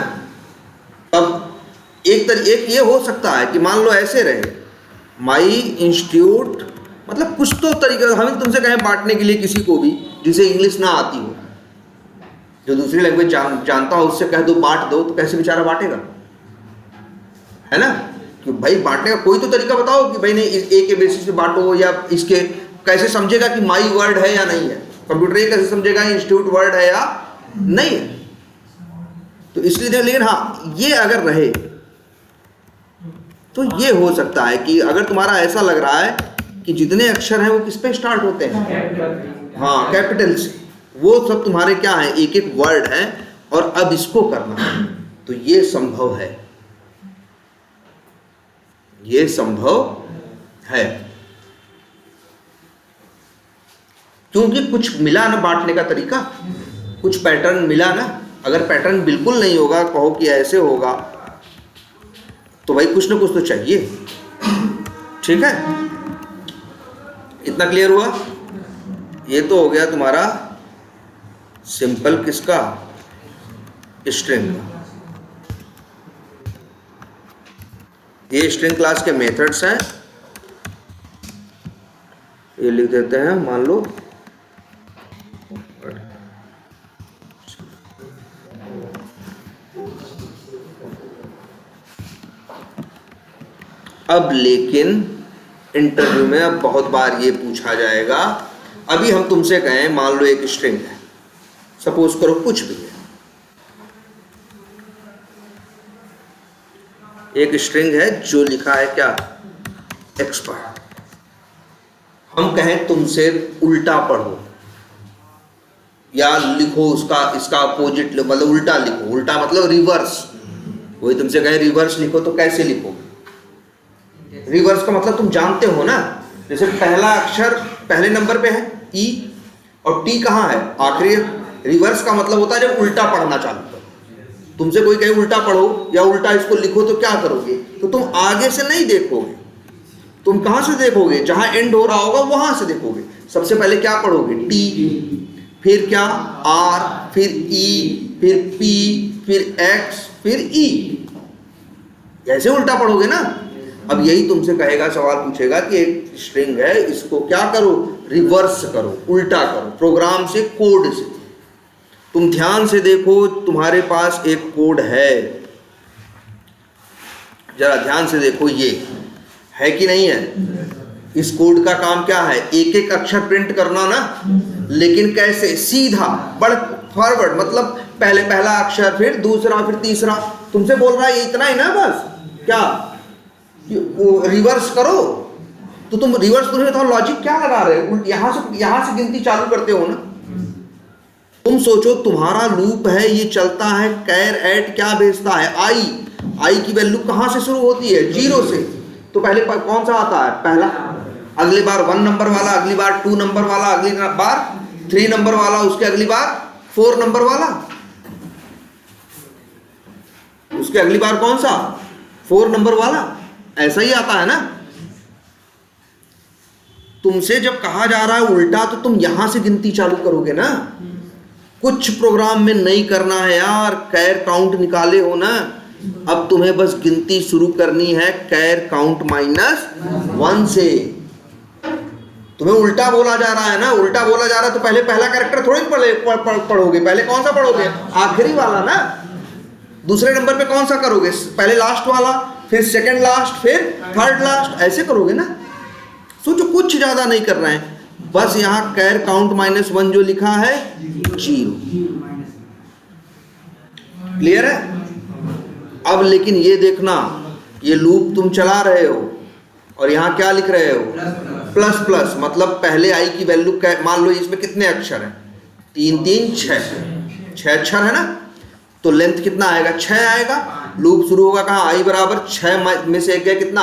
एक ये हो सकता है कि मान लो ऐसे रहे, माई इंस्टीट्यूट, मतलब कुछ तो तरीका हम तुमसे कहें बांटने के लिए किसी को भी जिसे इंग्लिश ना आती हो, जो दूसरी लैंग्वेज जानता हो, उससे कह दो बांट दो, तो कैसे बेचारा बांटेगा, है ना? कि भाई बांटने का कोई तो तरीका बताओ कि भाई नहीं ए के बेसिस पे बांटो, या इसके कैसे समझेगा कि माई वर्ड है या नहीं है? कंप्यूटर ये कैसे समझेगा इंस्टीट्यूट वर्ड है या नहीं है? तो इसलिए, लेकिन हाँ ये अगर रहे तो ये हो सकता है कि अगर तुम्हारा ऐसा लग रहा है कि जितने अक्षर हैं वो किस पे स्टार्ट होते हैं, हाँ कैपिटल से, वो सब तुम्हारे क्या है, एक एक वर्ड है, और अब इसको करना है, तो ये संभव है, ये संभव है, क्योंकि कुछ मिला ना बांटने का तरीका, कुछ पैटर्न मिला ना। अगर पैटर्न बिल्कुल नहीं होगा, कहो कि ऐसे होगा, तो भाई कुछ ना कुछ तो चाहिए। ठीक है, इतना क्लियर हुआ? ये तो हो गया तुम्हारा सिंपल किसका, स्ट्रिंग का। ये स्ट्रिंग क्लास के मेथड्स हैं, ये लिख देते हैं, मान लो अब, लेकिन इंटरव्यू में अब बहुत बार ये पूछा जाएगा, अभी हम तुमसे कहें मान लो एक स्ट्रिंग है, सपोज करो कुछ भी है, एक स्ट्रिंग है जो लिखा है क्या, एक्सपर्ट। हम कहें तुमसे उल्टा पढ़ो या लिखो उसका, इसका अपोजिट मतलब उल्टा लिखो, उल्टा मतलब रिवर्स। वही तुमसे कहें रिवर्स लिखो, तो कैसे लिखोगे? रिवर्स का मतलब तुम जानते हो ना, जैसे पहला अक्षर पहले नंबर पे है ई, और टी कहाँ है, आखिरी। रिवर्स का मतलब होता है जब उल्टा पढ़ना चालू करो। तुमसे कोई कहे उल्टा पढ़ो या उल्टा इसको लिखो, तो क्या करोगे? तो तुम आगे से नहीं देखोगे, तुम कहाँ से देखोगे, जहां एंड हो रहा होगा वहां से देखोगे। सबसे पहले क्या पढ़ोगे, टी, फिर क्या आर, फिर ई, फिर पी, फिर एक्स, फिर ई, ऐसे उल्टा पढ़ोगे ना। अब यही तुमसे कहेगा, सवाल पूछेगा कि एक स्ट्रिंग है, इसको क्या करो, रिवर्स करो, उल्टा करो, प्रोग्राम से, कोड से। तुम ध्यान से देखो, तुम्हारे पास एक कोड है, जरा ध्यान से देखो, ये है कि नहीं है? इस कोड का काम क्या है, एक एक अक्षर प्रिंट करना ना, लेकिन कैसे, सीधा बढ़ फॉरवर्ड, मतलब पहले पहला अक्षर, फिर दूसरा, फिर तीसरा। तुमसे बोल रहा है ये इतना ही ना, बस क्या रिवर्स करो, तो तुम रिवर्स करोगे तो लॉजिक क्या लगा रहे हो, यहां से गिनती चालू करते हो ना। तुम सोचो तुम्हारा लूप है, ये चलता है, कैर एट क्या भेजता है, आई की वैल्यू कहां से शुरू होती है, 0 से। तो पहले कौन सा आता है, पहला, अगली बार 1 नंबर वाला, अगली बार 2 नंबर वाला, अगली बार 3 नंबर वाला, उसके अगली बार 4 नंबर वाला, उसके अगली बार कौन सा, 4 नंबर वाला, ऐसा ही आता है ना। तुमसे जब कहा जा रहा है उल्टा, तो तुम यहां से गिनती चालू करोगे ना। कुछ प्रोग्राम में नहीं करना है यार, कैर काउंट निकाले हो ना, अब तुम्हें बस गिनती शुरू करनी है कैर काउंट -1 से। तुम्हें उल्टा बोला जा रहा है ना, उल्टा बोला जा रहा है, तो पहले पहला कैरेक्टर थोड़ी पढ़ोगे, पहले कौन सा पढ़ोगे, आखिरी वाला ना। दूसरे नंबर पे कौन सा करोगे, पहले लास्ट वाला, फिर सेकंड लास्ट, फिर थर्ड लास्ट, ऐसे करोगे ना। सोचो कुछ ज्यादा नहीं कर रहे हैं, बस यहाँ कैर काउंट -1 जो लिखा है 0। क्लियर है? अब लेकिन ये देखना, ये लूप तुम चला रहे हो और यहाँ क्या लिख रहे हो, प्लस प्लस, मतलब पहले आई की वैल्यू, मान लो इसमें कितने अक्षर हैं, 3 3 6 अक्षर है ना, तो लेंथ कितना आएगा, 6 आएगा। लूप शुरू होगा कहाँ, आई बराबर 6 में से एक गया कितना,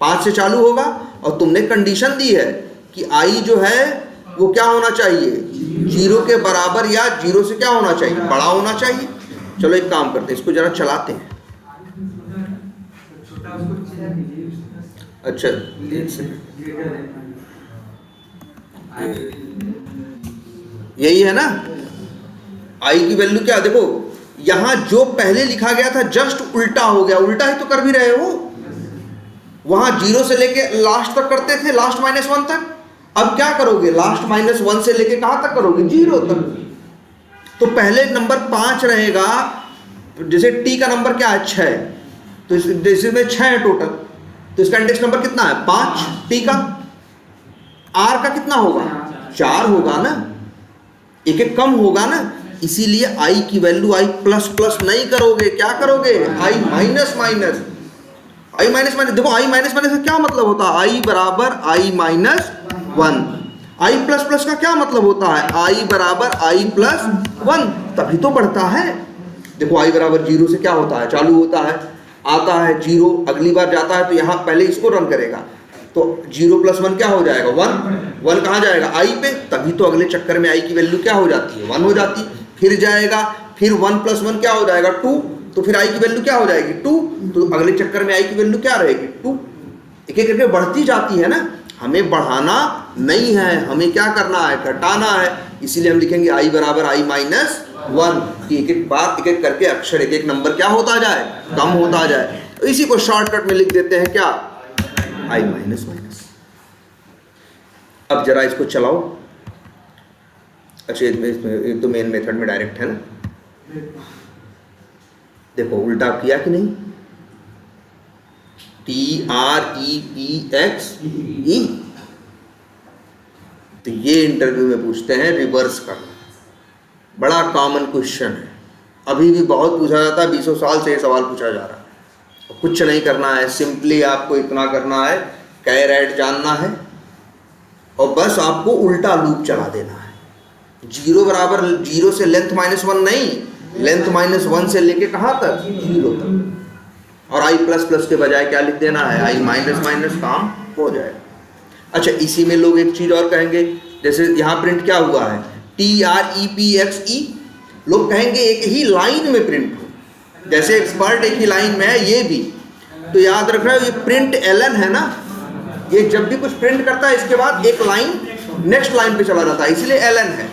5 से चालू होगा, और तुमने कंडीशन दी है कि आई जो है वो क्या होना चाहिए, 0 के बराबर या 0 से क्या होना चाहिए, बड़ा होना चाहिए। चलो एक काम करते हैं, इसको जरा चलाते हैं। अच्छा यही है ना, आई की वैल्यू क्या, देखो यहां जो पहले लिखा गया था जस्ट उल्टा हो गया, उल्टा ही तो कर भी रहे हो। वहां 0 से लेके लास्ट तक करते थे, लास्ट -1 तक। अब क्या करोगे, लास्ट -1 से लेके कहां तक करोगे, 0 तक। तो पहले नंबर 5 रहेगा, जैसे टी का नंबर क्या है 6, तो इसमें 6 है टोटल, तो इसका इंडेक्स नंबर कितना है 5, टी का। आर का कितना होगा 4 होगा ना, एक एक कम होगा ना, इसीलिए आई की वैल्यू आई प्लस प्लस नहीं करोगे, क्या करोगे आई माइनस माइनस। आई माइनस माइनस, देखो आई माइनस माइनस का क्या मतलब होता है, आई बराबर आई माइनस 1। आई प्लस प्लस का क्या मतलब होता है, आई बराबर आई प्लस 1, तभी तो बढ़ता है। देखो आई बराबर 0 से क्या होता है, चालू होता है, आता है 0, अगली बार जाता है तो यहाँ पहले इसको रन करेगा, तो 0 + 1 क्या हो जाएगा 1, 1 कहाँ जाएगा आई पे, तभी तो अगले चक्कर में आई की वैल्यू क्या हो जाती है 1 हो जाती है। फिर जाएगा, फिर 1 + 1 क्या हो जाएगा 2, तो फिर आई की वैल्यू क्या हो जाएगी 2, तो अगले चक्कर में आई की वैल्यू क्या रहेगी 2। एक एक करके बढ़ती जाती है ना, हमें बढ़ाना नहीं है, हमें क्या करना है घटाना है, इसीलिए हम लिखेंगे आई बराबर आई माइनस 1, कि एक एक बार एक एक करके अक्षर एक एक नंबर क्या होता जाए, कम होता जाए। तो इसी को शॉर्टकट में लिख देते हैं क्या, आई माइनस माइनस। अब जरा इसको चलाओ, अच्छा एक तो मेन मेथड में डायरेक्ट है ना, देखो उल्टा किया कि नहीं, TREPXE, तो ये इंटरव्यू में पूछते हैं रिवर्स करना, बड़ा कॉमन क्वेश्चन है, अभी भी बहुत पूछा जाता है, 20 साल से ये सवाल पूछा जा रहा है। कुछ नहीं करना है, सिंपली आपको इतना करना है, कैर ऐड जानना है और बस आपको उल्टा लूप चला देना है। 0 बराबर 0 से लेंथ -1 नहीं, लेंथ -1 से लेके कहाँ तक 0 तक, और आई प्लस प्लस के बजाय क्या लिख देना है आई माइनस माइनस, काम हो जाएगा। अच्छा इसी में लोग एक चीज़ और कहेंगे, जैसे यहाँ प्रिंट क्या हुआ है TREPXE, लोग कहेंगे एक ही लाइन में प्रिंट हो, जैसे एक्सपर्ट एक ही लाइन में है, ये भी तो याद रख रहे हो, ये प्रिंट LN है ना, ये जब भी कुछ प्रिंट करता है इसके बाद एक लाइन नेक्स्ट लाइन पे चला जाता है, इसलिए LN है,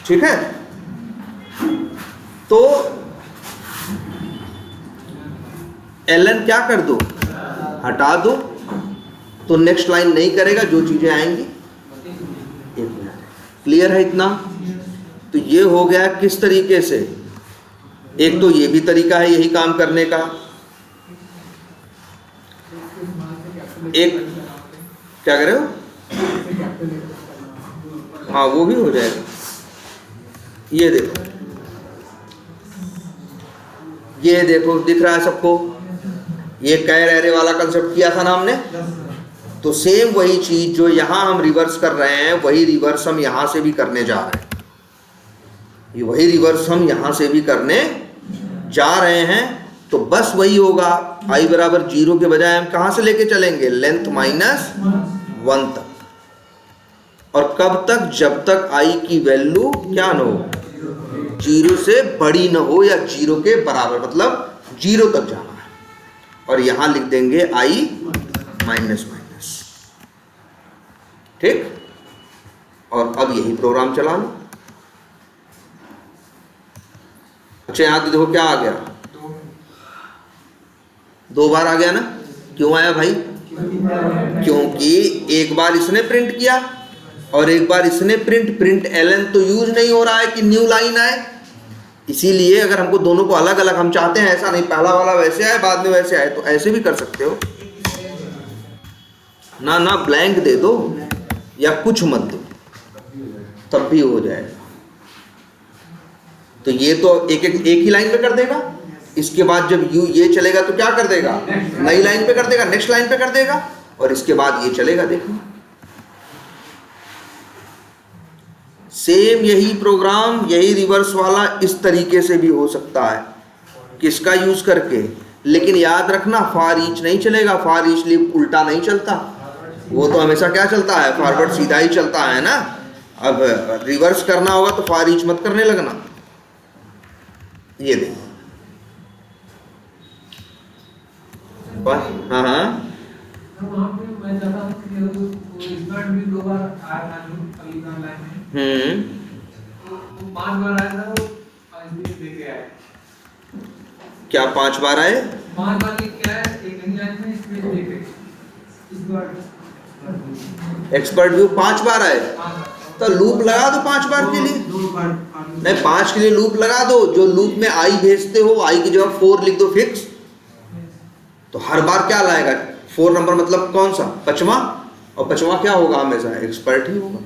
ठीक है। तो LN क्या कर दो, हटा दो, तो नेक्स्ट लाइन नहीं करेगा, जो चीजें आएंगी एक मिनट, क्लियर है इतना। तो ये हो गया किस तरीके से, एक तो ये भी तरीका है यही काम करने का, एक क्या कर रहे हो, हाँ वो भी हो जाएगा। ये देखो, ये देखो दिख रहा है सबको, ये कैर एरे वाला कंसेप्ट किया था ना हमने, तो सेम वही चीज जो यहां हम रिवर्स कर रहे हैं, वही रिवर्स हम यहां से भी करने जा रहे हैं, ये वही रिवर्स हम यहां से भी करने जा रहे हैं। तो बस वही होगा, आई बराबर 0 के बजाय हम कहां से लेके चलेंगे, लेंथ -1 तक, और कब तक, जब तक आई की वैल्यू क्या न हो, 0 से बड़ी न हो या 0 के बराबर, मतलब 0 तक जाना है, और यहां लिख देंगे आई माइनस माइनस, ठीक। और अब यही प्रोग्राम चला लो। अच्छा यहां तो देखो क्या आ गया, 2 बार आ गया ना, क्यों आया भाई, क्योंकि एक बार इसने प्रिंट किया और एक बार इसने प्रिंट LN तो यूज नहीं हो रहा है कि न्यू लाइन आए, इसीलिए अगर हमको दोनों को अलग अलग हम चाहते हैं, ऐसा नहीं पहला वाला वैसे आए बाद में वैसे आए, तो ऐसे भी कर सकते हो ना, ना ब्लैंक दे दो या कुछ मत दो, तब भी हो जाएगा। तो ये तो एक ही लाइन में कर देगा, इसके बाद जब ये चलेगा तो क्या कर देगा, नई लाइन पे कर देगा, नेक्स्ट लाइन पे कर देगा, और इसके बाद ये चलेगा। देखो सेम यही प्रोग्राम, यही रिवर्स वाला इस तरीके से भी हो सकता है, किसका यूज करके, लेकिन याद रखना फॉर ईच नहीं चलेगा, फॉर ईच लूप उल्टा नहीं चलता, वो तो हमेशा क्या चलता है, फॉरवर्ड सीधा ही चलता है ना। अब रिवर्स करना होगा तो फॉर ईच मत करने लगना। ये देखो हाँ हाँ वहाँ पे मैं चाहता हूँ कि वो स्टूडेंट भी 2 बार आया था जो अगली लाइन में, तो 5 बार आया था वो, इसलिए देखे आए। क्या 5 बार आए? 5 बार के क्या है, एक नई लाइन में स्पेस देके इस बार एक्सपर्ट व्यू 5 बार आए, 5 बार तो लूप लगा दो 5 बार के लिए। 2 बार नहीं, 5 के लिए लूप लगा दो। जो लूप में आई भेजते हो, आई की जगह 4 लिख दो फिक्स, तो हर बार क्या लाएगा? 4 नंबर मतलब कौन सा? 5वां। और 5वां क्या होगा? हमेशा एक्सपर्ट ही होगा।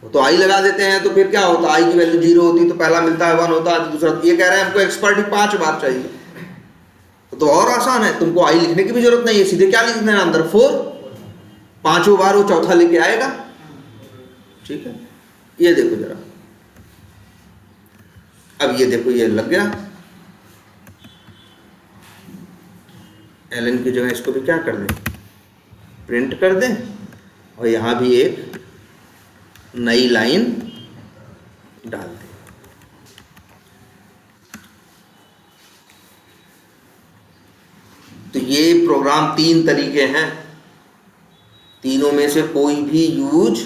तो आई लगा देते हैं तो फिर क्या होता? आई की वैल्यू 0 होती तो पहला मिलता है 1 होता है, दूसरा। ये कह रहे हैं हमको एक्सपर्ट ही 5 बार चाहिए, तो और आसान है, तुमको आई लिखने की भी जरूरत नहीं है, सीधे क्या लिख देना अंदर 4, 5 बार वो चौथा लेके आएगा। ठीक है, ये देखो जरा, अब ये देखो ये लग गया। एलन की जगह इसको भी क्या कर दें? प्रिंट कर दें, और यहां भी एक नई लाइन डाल दें। तो ये प्रोग्राम 3 तरीके हैं, तीनों में से कोई भी यूज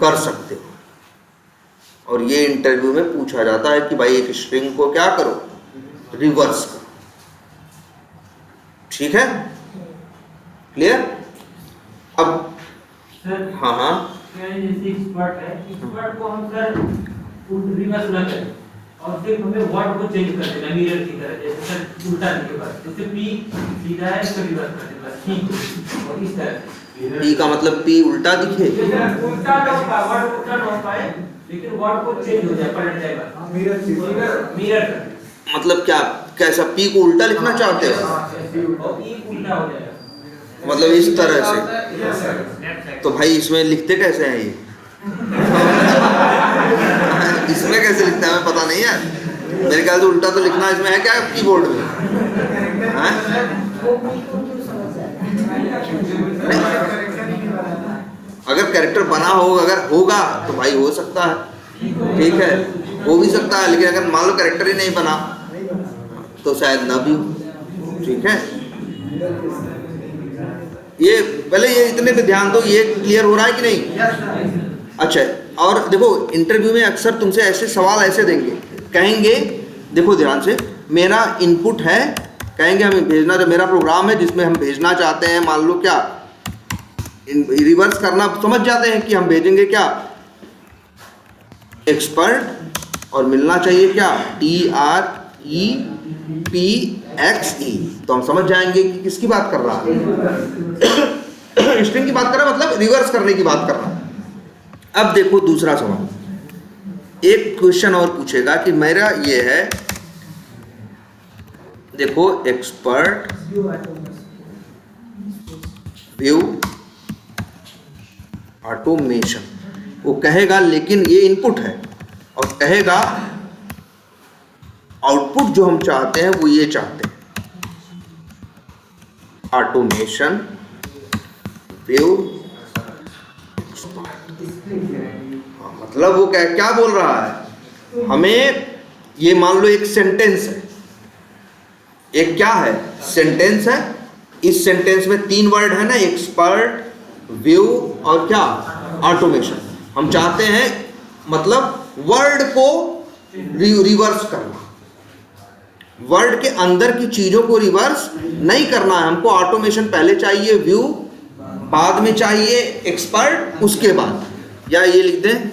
कर सकते हो। और ये इंटरव्यू में पूछा जाता है कि भाई एक स्ट्रिंग को क्या करो? रिवर्स करो। ठीक है, क्लियर? अब सर हाँ हाँ, जैसे एक्सपर्ट है, एक्सपर्ट को हम सर रिवर्स ना करें और सिर्फ हमें वर्ड को चेंज कर देना मिरर की तरह, जैसे सर उल्टा लिखे बस, जैसे पी सीधा है इसको रिवर्स कर देना ठीक, और इस तरह पी का मतलब पी उल्टा दिखे। उल्टा ना हो पाए, वर्ड उल्टा ना हो पाए, लेकिन वर्ड को चेंज हो जाए, पलट जाए बस। मिरर मतलब क्या, कैसा? पी को उल्टा लिखना चाहते हो? और ई उल्टा हो जाएगा, मतलब इस तरह से। तो भाई इसमें लिखते कैसे हैं ये? इसमें कैसे लिखते हैं हमें पता नहीं है। मेरे ख्याल से उल्टा तो लिखना इसमें है क्या कीबोर्ड में? हैं? नहीं, अगर कैरेक्टर बना हो, अगर होगा तो भाई हो सकता है, ठीक है, हो भी सकता है। लेकिन अगर मान लो कैरेक्टर ही नहीं बना तो शायद ना भी हो। ठीक है, ये पहले ये इतने पे ध्यान दो, ये क्लियर हो रहा है कि नहीं? अच्छा, और देखो इंटरव्यू में अक्सर तुमसे ऐसे सवाल ऐसे देंगे, कहेंगे देखो ध्यान से, मेरा इनपुट है, कहेंगे हमें भेजना, जो मेरा प्रोग्राम है जिसमें हम भेजना चाहते हैं, मान लो क्या रिवर्स करना, समझ जाते हैं कि हम भेजेंगे क्या? एक्सपर्ट, और मिलना चाहिए क्या? TREPXE। तो हम समझ जाएंगे कि किसकी बात कर रहा है, स्ट्रिंग की बात कर रहा है, मतलब रिवर्स करने की बात कर रहा है। अब देखो दूसरा सवाल, एक क्वेश्चन और पूछेगा कि मेरा ये है, देखो एक्सपर्ट व्यू ऑटोमेशन, वो कहेगा, लेकिन ये इनपुट है, और कहेगा आउटपुट जो हम चाहते हैं वो ये चाहते हैं, ऑटोमेशन व्यू। मतलब वो क्या बोल रहा है हमें? ये मान लो एक सेंटेंस है, एक क्या है? सेंटेंस है। इस सेंटेंस में 3 वर्ड है ना, एक्सपर्ट, व्यू और क्या? ऑटोमेशन। हम चाहते हैं मतलब वर्ड को रिवर्स करना, वर्ड के अंदर की चीजों को रिवर्स नहीं करना है हमको। ऑटोमेशन पहले चाहिए, व्यू बाद में चाहिए, एक्सपर्ट उसके बाद। या ये लिख दें,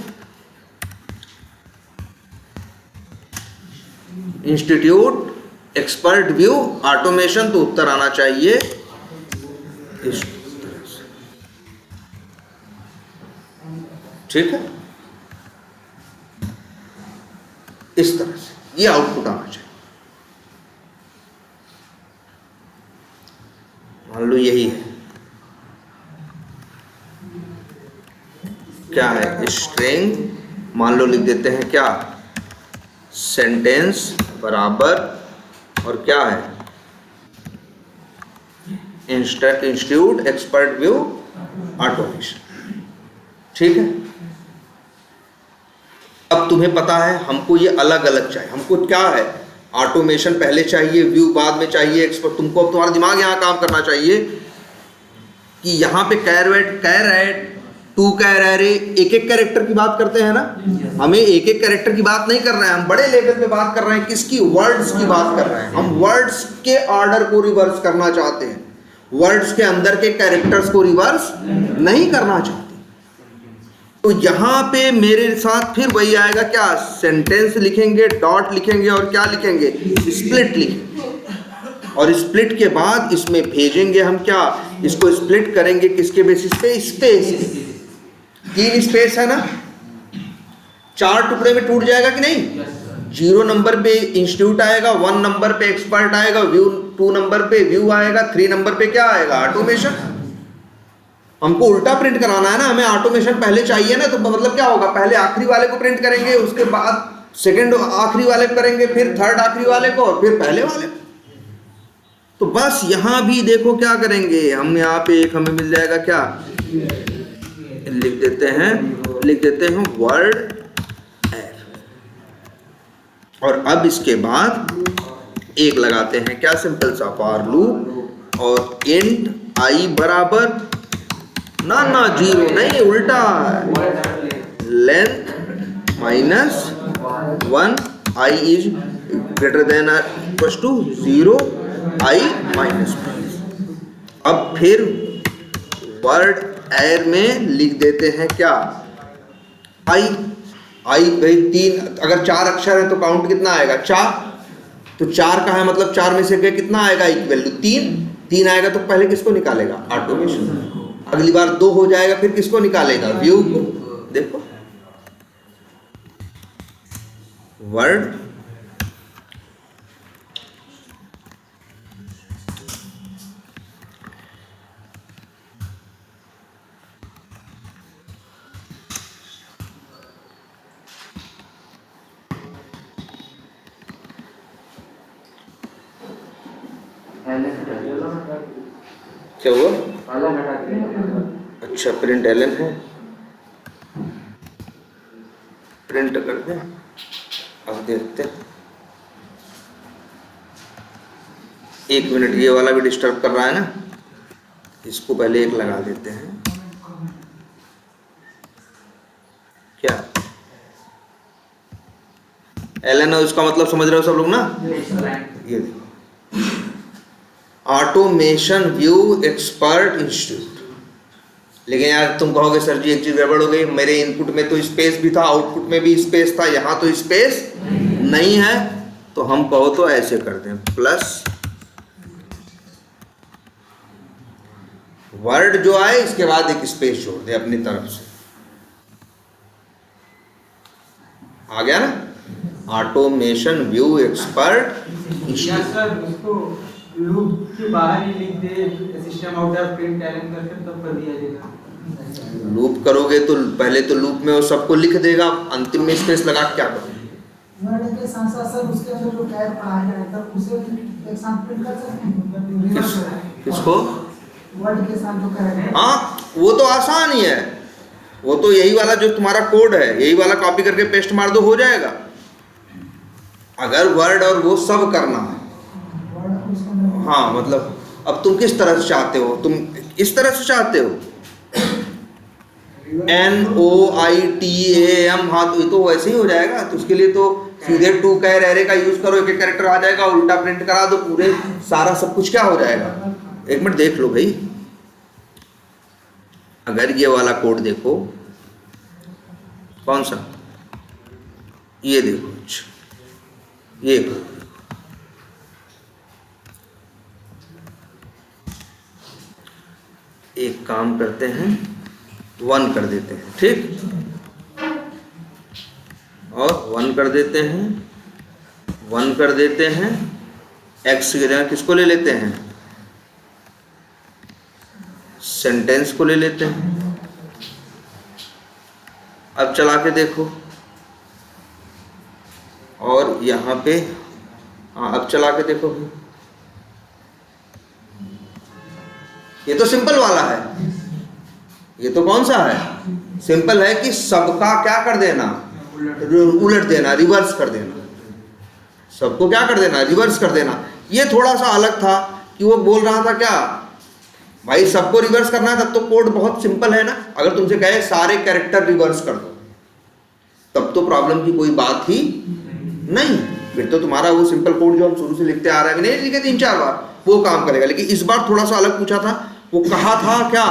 इंस्टीट्यूट एक्सपर्ट व्यू ऑटोमेशन, तो उत्तर आना चाहिए इस तरह से। ठीक है, इस तरह से ये आउटपुट आना चाहिए। मान लो यही है, क्या है? स्ट्रिंग, मान लो लिख देते हैं क्या? सेंटेंस बराबर, और क्या है? Institute expert view automation. ठीक है, अब तुम्हें पता है हमको ये अलग अलग चाहिए। हमको क्या है? ऑटोमेशन पहले चाहिए, व्यू बाद में चाहिए, एक्सपर्ट। तुमको अब तुम्हारा दिमाग यहाँ काम करना चाहिए कि यहाँ पे कैर ऐड टू कैर एरे एक एक कैरेक्टर की बात करते हैं ना, हमें एक एक कैरेक्टर की बात नहीं कर रहे हैं, हम बड़े लेवल पे बात कर रहे हैं। किसकी? वर्ड्स की बात कर रहे हैं। हम वर्ड्स के ऑर्डर को रिवर्स करना चाहते हैं, वर्ड्स के अंदर के कैरेक्टर्स को रिवर्स नहीं करना चाहते। तो यहां पे मेरे साथ फिर वही आएगा, क्या? सेंटेंस लिखेंगे, डॉट लिखेंगे और क्या लिखेंगे? स्प्लिट लिखेंगे। और स्प्लिट के बाद इसमें भेजेंगे हम क्या? इसको स्प्लिट करेंगे किसके बेसिस पे? स्पेस। 3 स्पेस है ना, 4 टुकड़े में टूट जाएगा कि नहीं? 0 नंबर पे इंस्टीट्यूट आएगा, 1 नंबर पे एक्सपर्ट आएगा, 2 नंबर पे व्यू आएगा, 3 नंबर पे क्या आएगा? ऑटोमेशन। हमको उल्टा प्रिंट कराना है ना, हमें ऑटोमेशन पहले चाहिए ना, तो मतलब क्या होगा? पहले आखिरी वाले को प्रिंट करेंगे, उसके बाद सेकंड आखिरी वाले को करेंगे, फिर थर्ड आखिरी वाले को और फिर पहले वाले को। तो बस यहां भी देखो क्या करेंगे हम, यहां पे एक हमें मिल जाएगा क्या? लिख देते हैं वर्ड एर। और अब इसके बाद एक लगाते हैं क्या? सिंपल सा फॉर लूप और इंट आई बराबर ना 0 नहीं, उल्टा length minus 1 i is greater than equal to 0 I minus. अब फिर वर्ड एर में लिख देते हैं क्या? आई भाई 3, अगर 4 अक्षर है तो काउंट कितना आएगा? 4। तो 4 का है मतलब 4 में से कितना आएगा? इक्वल टू 3 आएगा तो पहले किसको निकालेगा? ऑटोमेशन। अगली बार 2 हो जाएगा, फिर किसको निकालेगा? व्यू को। देखो वर्ड क्या हुआ? अच्छा, प्रिंट एलन है, प्रिंट कर दे। अब देखते हैं, 1 मिनट, ये वाला भी डिस्टर्ब कर रहा है ना, इसको पहले एक लगा देते हैं। क्या एलन है उसका मतलब समझ रहे हो सब लोग ना? ये देखो, ऑटोमेशन व्यू एक्सपर्ट इंस्टीट्यूट। लेकिन यार तुम कहोगे सर जी एक चीज गड़बड़ हो गई, मेरे इनपुट में तो स्पेस भी था, आउटपुट में भी स्पेस था, यहाँ तो स्पेस नहीं है। तो हम कहो तो ऐसे कर दें, प्लस वर्ड जो आए इसके बाद एक स्पेस जोड़ दे अपनी तरफ से। आ गया ना? Automation view expert. या सर उसको लूप के बाहर ही लिख दे, system out of print ln करके तब कर दिया जाएगा। लूप करोगे तो पहले तो लूप में वो सबको लिख देगा, अंतिम में स्पेस लगा क्या करोगे? वर्ड के साथ साथ सर उसके अंदर जो कैर पढ़ाया है तब उसे एक साथ प्रिंट कर सकते हैं। किसको? वर्ड के साथ जो कैर है। हाँ, वो तो आसान ही है, वो तो यही वाला जो तुम्हारा कोड है, यही वाला कॉपी करके पेस्ट मार दो, हो जाएगा। अगर वर्ड और वो सब करना है, हाँ मतलब अब तुम किस तरह से चाहते हो? तुम इस तरह से चाहते हो NOITAM, हाँ तो ये तो वैसे ही हो जाएगा। तो उसके लिए तो सीधे टू कैर एरे का यूज करो, एक एक कैरेक्टर आ जाएगा, उल्टा प्रिंट करा दो, पूरे सारा सब कुछ क्या हो जाएगा। 1 मिनट देख लो भाई, अगर ये वाला कोड देखो, कौन सा? ये देखो, ये कोड एक काम करते हैं, 1 कर देते हैं, ठीक? और 1 कर देते हैं, 1 कर देते हैं। एक्स की जगह किसको ले लेते हैं? सेंटेंस को ले लेते हैं। अब चला के देखो, और यहाँ पे हाँ अब चला के देखो, ये तो सिंपल वाला है। ये तो कौन सा है? सिंपल है कि सबका क्या कर देना? उलट देना, रिवर्स कर देना। सबको क्या कर देना? रिवर्स कर देना। ये थोड़ा सा अलग था कि वो बोल रहा था क्या भाई सबको रिवर्स करना है तब तो कोड बहुत सिंपल है ना। अगर तुमसे कहे सारे कैरेक्टर रिवर्स कर दो तब तो प्रॉब्लम की कोई बात ही नहीं। फिर तो तुम्हारा वो सिंपल कोड जो हम शुरू से लिखते आ रहे हैं, नहीं लिखे 3-4 बार, वो काम करेगा। लेकिन इस बार थोड़ा सा अलग पूछा था। वो कहा था क्या,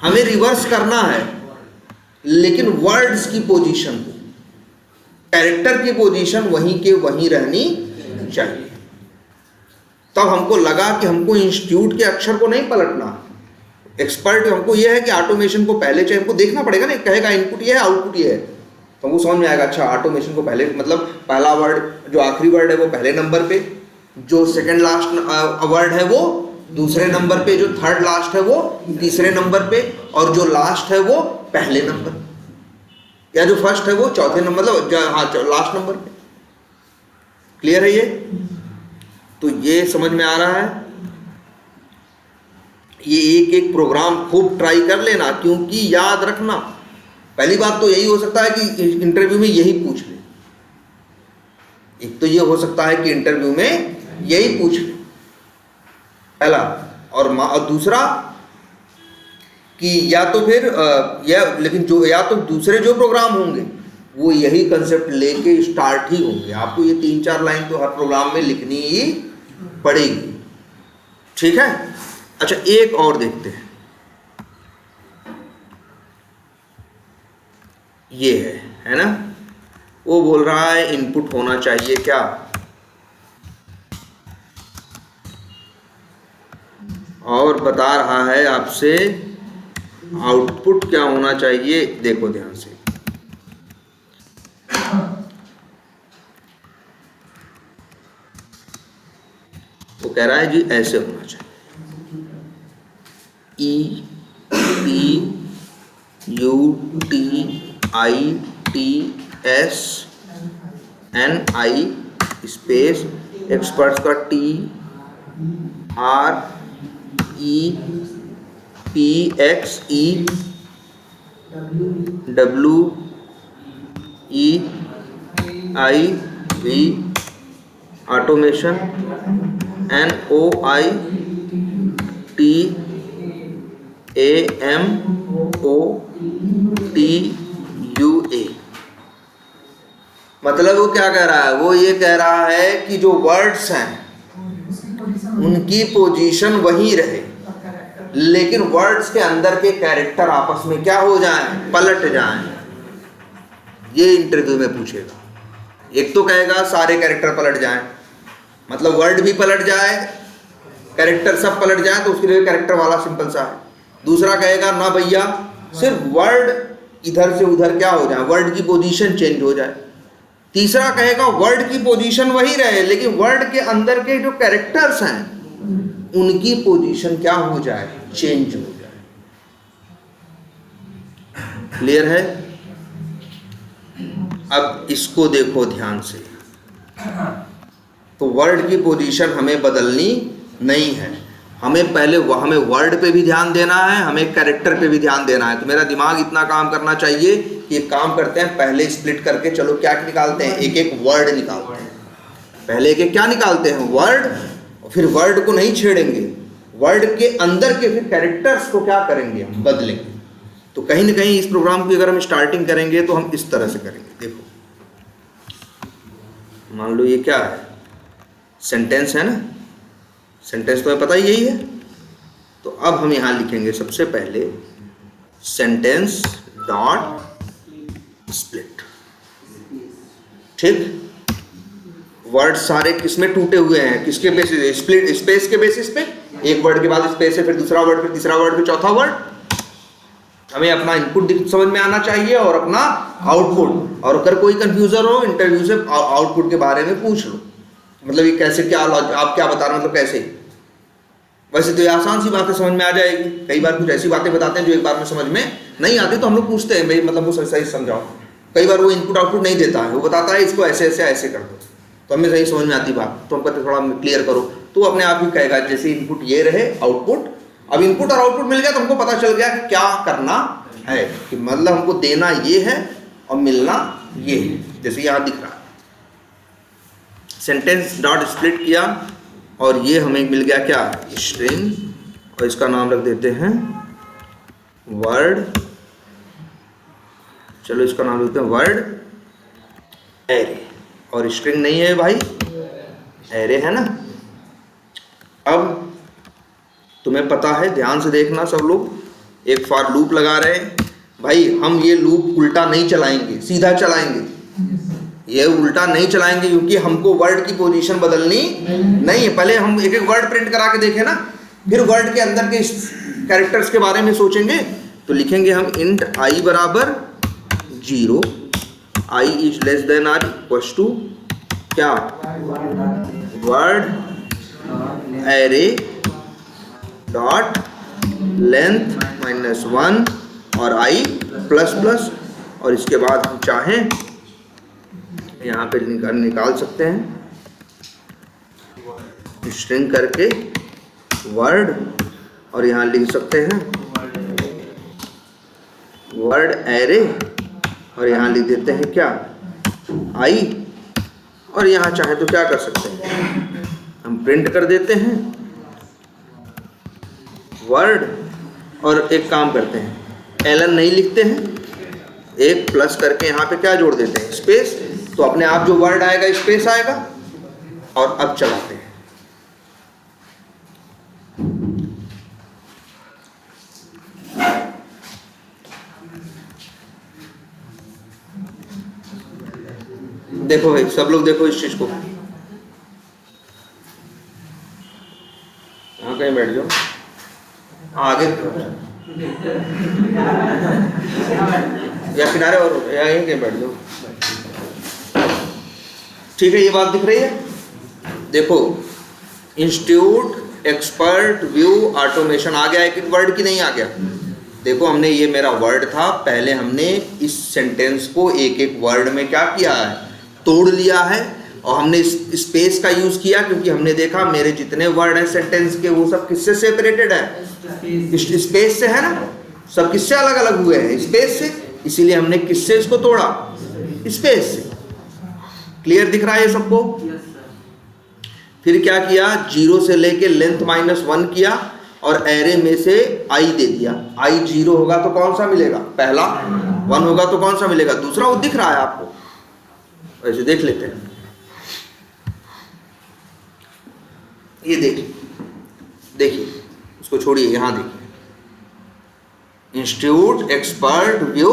हमें रिवर्स करना है लेकिन वर्ड्स की पोजीशन, कैरेक्टर की पोजीशन वहीं के वहीं रहनी चाहिए। तब हमको लगा कि हमको इंस्टीट्यूट के अक्षर को नहीं पलटना। एक्सपर्ट हमको यह है कि ऑटोमेशन को पहले चाहिए, हमको देखना पड़ेगा ना, कहेगा इनपुट ये है आउटपुट ये है, तो हमको समझ में आएगा अच्छा ऑटोमेशन को पहले, मतलब पहला वर्ड जो आखिरी वर्ड है वो पहले नंबर पे, जो सेकंड लास्ट वर्ड है वो दूसरे नंबर पे, जो थर्ड लास्ट है वो तीसरे नंबर पे, और जो लास्ट है वो पहले नंबर, या जो फर्स्ट है वो चौथे नंबर, मतलब हाँ लास्ट नंबर पे। क्लियर है ये? तो ये समझ में आ रहा है। ये एक एक प्रोग्राम खूब ट्राई कर लेना, क्योंकि याद रखना, पहली बात तो यही हो सकता है कि इंटरव्यू में यही पूछ ले। एक तो ये हो सकता है कि इंटरव्यू में यही पूछ ले पहला, और दूसरा कि या तो फिर लेकिन जो या तो दूसरे जो प्रोग्राम होंगे वो यही कंसेप्ट लेके स्टार्ट ही होंगे। आपको ये 3-4 लाइन तो हर प्रोग्राम में लिखनी ही पड़ेगी। ठीक है? अच्छा एक और देखते हैं, ये है ना, वो बोल रहा है इनपुट होना चाहिए क्या, और बता रहा है आपसे आउटपुट क्या होना चाहिए। देखो ध्यान से, वो कह रहा है जी ऐसे होना चाहिए, EPUTITSNI स्पेस एक्सपर्ट्स का TREPXEWEIV ऑटोमेशन NOITAMOTUA। मतलब वो क्या कह रहा है, वो ये कह रहा है कि जो वर्ड्स हैं उनकी पोजीशन वही रहे, लेकिन वर्ड्स के अंदर के कैरेक्टर आपस में क्या हो जाएं, पलट जाएं। ये इंटरव्यू में पूछेगा। एक तो कहेगा सारे कैरेक्टर पलट जाएं, मतलब वर्ड भी पलट जाए, कैरेक्टर सब पलट जाए, तो उसके लिए कैरेक्टर वाला सिंपल सा है। दूसरा कहेगा ना भैया सिर्फ वर्ड इधर से उधर क्या हो जाए, वर्ड की पोजीशन चेंज हो जाए। तीसरा कहेगा वर्ड की पोजीशन वही रहे, लेकिन वर्ड के अंदर के जो कैरेक्टर्स हैं उनकी पोजीशन क्या हो जाए, चेंज हो जाए। क्लियर है? अब इसको देखो ध्यान से, तो वर्ड की पोजीशन हमें बदलनी नहीं है, हमें पहले हमें वर्ड पे भी ध्यान देना है, हमें कैरेक्टर पे भी ध्यान देना है। तो मेरा दिमाग इतना काम करना चाहिए कि एक काम करते हैं, पहले स्प्लिट करके चलो क्या निकालते हैं, एक एक वर्ड निकालते हैं। पहले एक एक क्या निकालते हैं, वर्ड, फिर वर्ड को नहीं छेड़ेंगे, वर्ड के अंदर के फिर कैरेक्टर्स को क्या करेंगे, हम बदलेंगे। तो कहीं ना कहीं इस प्रोग्राम की अगर हम स्टार्टिंग करेंगे तो हम इस तरह से करेंगे। देखो मान लो ये क्या है, सेंटेंस है ना, सेंटेंस तो हमें पता ही यही है। तो अब हम यहाँ लिखेंगे सबसे पहले सेंटेंस डॉट स्प्लिट। ठीक, वर्ड सारे किसमें टूटे हुए हैं, किसके बेसिस, स्प्लिट स्पेस के बेसिस पे, एक वर्ड के बाद स्पेस है, फिर दूसरा वर्ड, फिर तीसरा वर्ड, फिर चौथा वर्ड। हमें अपना इनपुट समझ में आना चाहिए और अपना आउटपुट, और अगर कोई कंफ्यूजन हो इंटरव्यू से आउटपुट के बारे में पूछ लो, मतलब ये कैसे, क्या आप क्या बता रहे हैं, मतलब कैसे। वैसे तो ये आसान सी बातें समझ में आ जाएगी, कई बार कुछ ऐसी बातें बताते हैं जो एक बार में समझ में नहीं आती, तो हम लोग पूछते हैं भाई मतलब वो सही समझाओ। कई बार वो इनपुट आउटपुट नहीं देता है, वो बताता है इसको ऐसे ऐसे ऐसे कर दो, तो हमें सही समझ में आती बात, तो हम कहते थोड़ा क्लियर करो, तो अपने आप ही कहेगा जैसे इनपुट ये रहे आउटपुट। अब इनपुट और आउटपुट मिल गया तो हमको पता चल गया कि क्या करना है, कि मतलब हमको देना ये है और मिलना ये है, जैसे यहाँ दिख रहा है। सेंटेंस डॉट स्प्लिट किया और ये हमें मिल गया क्या, स्ट्रिंग और इसका नाम रख देते हैं वर्ड, चलो इसका नाम देते हैं वर्ड एरे, और स्ट्रिंग नहीं है भाई, एरे है ना। अब तुम्हें पता है, ध्यान से देखना सब लोग, एक फॉर लूप लगा रहे हैं भाई, हम ये लूप उल्टा नहीं चलाएंगे, सीधा चलाएंगे, ये उल्टा नहीं चलाएंगे, क्योंकि हमको वर्ड की पोजीशन बदलनी नहीं है। पहले हम एक एक वर्ड प्रिंट करा के देखें ना, फिर वर्ड के अंदर के कैरेक्टर्स के बारे में सोचेंगे। तो लिखेंगे हम इंट आई बराबर 0, I is less than or equals to क्या, वर्ड एरे डॉट लेंथ -1 और आई प्लस प्लस, और इसके बाद हम चाहें यहाँ पे निकाल सकते हैं स्ट्रिंग करके वर्ड, और यहाँ लिख सकते हैं वर्ड एरे, और यहाँ लिख देते हैं क्या, आई, और यहाँ चाहे तो क्या कर सकते हैं, हम प्रिंट कर देते हैं वर्ड, और एक काम करते हैं, एलन नहीं लिखते हैं, एक प्लस करके यहाँ पे क्या जोड़ देते हैं, स्पेस, तो अपने आप जो वर्ड आएगा स्पेस आएगा। और अब चलाते हैं, देखो भाई सब लोग देखो इस चीज को, यहाँ कहीं बैठ जाओ, आगे या किनारे, और या यहीं कहीं बैठ जाओ, ठीक है। ये बात दिख रही है, देखो इंस्टीट्यूट एक्सपर्ट व्यू ऑटोमेशन आ गया, एक एक वर्ड की नहीं आ गया। देखो हमने, ये मेरा वर्ड था, पहले हमने इस सेंटेंस को एक एक वर्ड में क्या किया है, तोड़ लिया है, और हमने स्पेस का यूज किया, क्योंकि हमने देखा मेरे जितने वर्ड हैं सेंटेंस के वो सब किससे सेपरेटेड है, स्पेस से है ना, सब किससे अलग अलग हुए हैं, स्पेस से, इसीलिए हमने किससे इसको तोड़ा, स्पेस से। क्लियर दिख रहा है ये सबको? फिर क्या किया, 0 से लेके लेंथ -1 किया, और एरे में से आई दे दिया। आई 0 होगा तो कौन सा मिलेगा, पहला, 1 होगा तो कौन सा मिलेगा, दूसरा। वो दिख रहा है आपको, ऐसे देख लेते हैं, ये देखिए, उसको छोड़िए, यहाँ देखिए, इंस्टीट्यूट एक्सपर्ट व्यू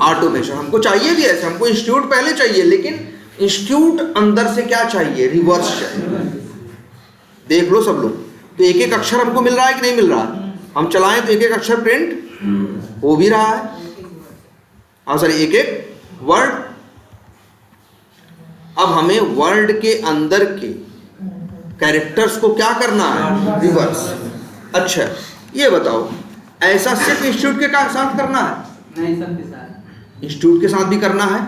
ऑटोमेशन, हमको चाहिए भी ऐसे, हमको इंस्टीट्यूट पहले चाहिए, लेकिन इंस्टीट्यूट अंदर से क्या चाहिए, रिवर्स चाहिए। देख लो सब लोग, तो एक एक अक्षर हमको मिल रहा है कि नहीं मिल रहा है, हम चलाएं तो एक एक अक्षर प्रिंट हो भी रहा है, हाँ सर, एक एक वर्ड। अब हमें वर्ड के अंदर के कैरेक्टर्स को क्या करना है, रिवर्स। अच्छा ये बताओ, ऐसा सिर्फ इंस्टीट्यूट के साथ करना है? नहीं, सबके साथ, इंस्टीट्यूट के साथ भी करना है,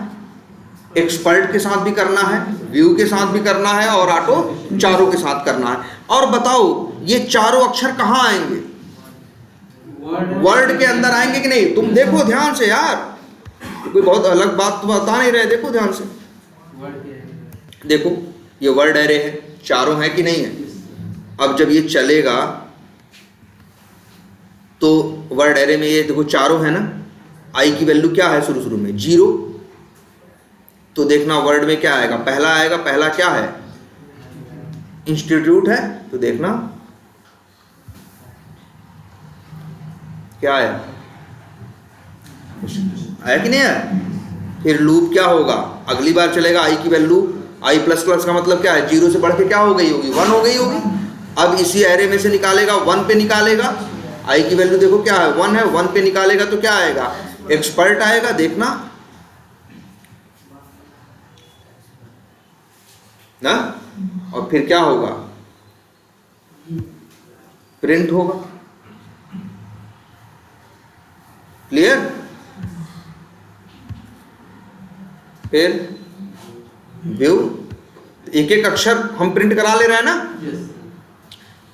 एक्सपर्ट के साथ भी करना है, व्यू के साथ भी करना है, और ऑटो, चारों के साथ करना है। और बताओ ये चारों अक्षर कहाँ आएंगे, वर्ड के अंदर आएंगे कि नहीं? तुम देखो ध्यान से यार, कोई बहुत अलग बात तो बता नहीं रहे, देखो ध्यान से, देखो ये वर्ड एरे है, चारों है कि नहीं है। अब जब ये चलेगा तो वर्ड एरे में ये देखो चारों है ना, आई की वैल्यू क्या है शुरू में, 0, तो देखना वर्ड में क्या आएगा, पहला आएगा, पहला क्या है, इंस्टीट्यूट है, तो देखना क्या आया, आया कि नहीं आया। फिर लूप क्या होगा, अगली बार चलेगा, आई की वैल्यू, आई प्लस प्लस का मतलब क्या है, 0 से बढ़ के क्या हो गई होगी, 1 हो गई होगी। अब इसी एरे में से निकालेगा, 1 पे निकालेगा, आई की वैल्यू देखो क्या है, 1 है, 1 पे निकालेगा तो क्या आएगा, एक्सपर्ट आएगा, देखना ना। और फिर क्या होगा, प्रिंट होगा। क्लियर? फिर व्यू, एक एक अक्षर हम प्रिंट करा ले रहे हैं ना।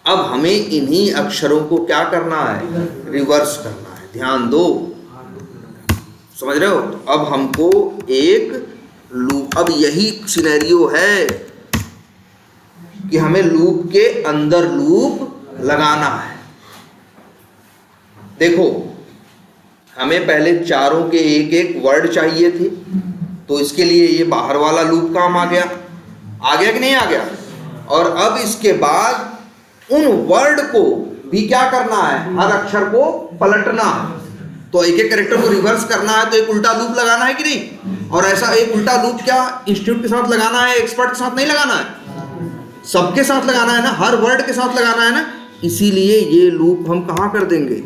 अब हमें इन्हीं अक्षरों को क्या करना है, रिवर्स करना है। ध्यान दो, समझ रहे हो? अब हमको एक लूप, अब यही सिनेरियो है कि हमें लूप के अंदर लूप लगाना है। देखो हमें पहले चारों के एक एक वर्ड चाहिए थे, तो इसके लिए ये बाहर वाला लूप काम आ गया कि नहीं आ गया। और अब इसके बाद उन वर्ड को भी क्या करना है, हर अक्षर को पलटना है, तो एक एक कैरेक्टर को रिवर्स करना है, तो एक उल्टा लूप लगाना है कि नहीं। और ऐसा एक उल्टा लूप क्या इंस्टीट्यूट के साथ लगाना है, एक्सपर्ट के साथ नहीं लगाना है, सबके साथ लगाना है ना, हर वर्ड के साथ लगाना है ना। इसीलिए ये लूप हम कहाँ कर देंगे,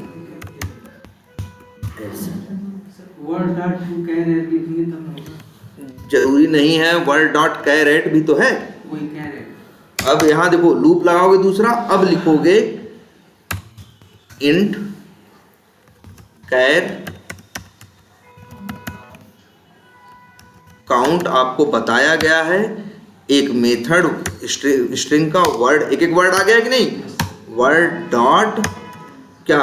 वर्ड डॉट टू कैरेट लिखेंगे तब जरूरी नहीं है वर्ड डॉट कैरेट भी तो है, वही कैरेट। अब यहां देखो लूप लगाओगे दूसरा, अब लिखोगे इंट कैर काउंट। आपको बताया गया है एक मेथड स्ट्रिंग का वर्ड, एक एक वर्ड आ गया कि नहीं, वर्ड डॉट क्या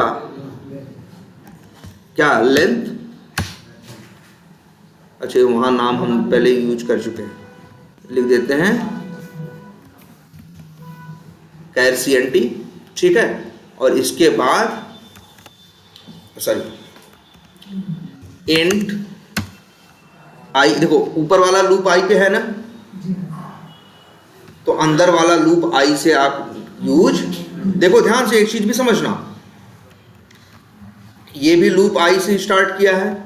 क्या लेंथ, अच्छा वहां नाम हम पहले यूज कर चुके हैं, लिख देते हैं कैर CNT, ठीक है। और इसके बाद सॉरी इंट आई, देखो ऊपर वाला लूप आई पे है ना, तो अंदर वाला लूप आई से आप यूज, देखो ध्यान से एक चीज भी समझना, ये भी लूप आई से स्टार्ट किया है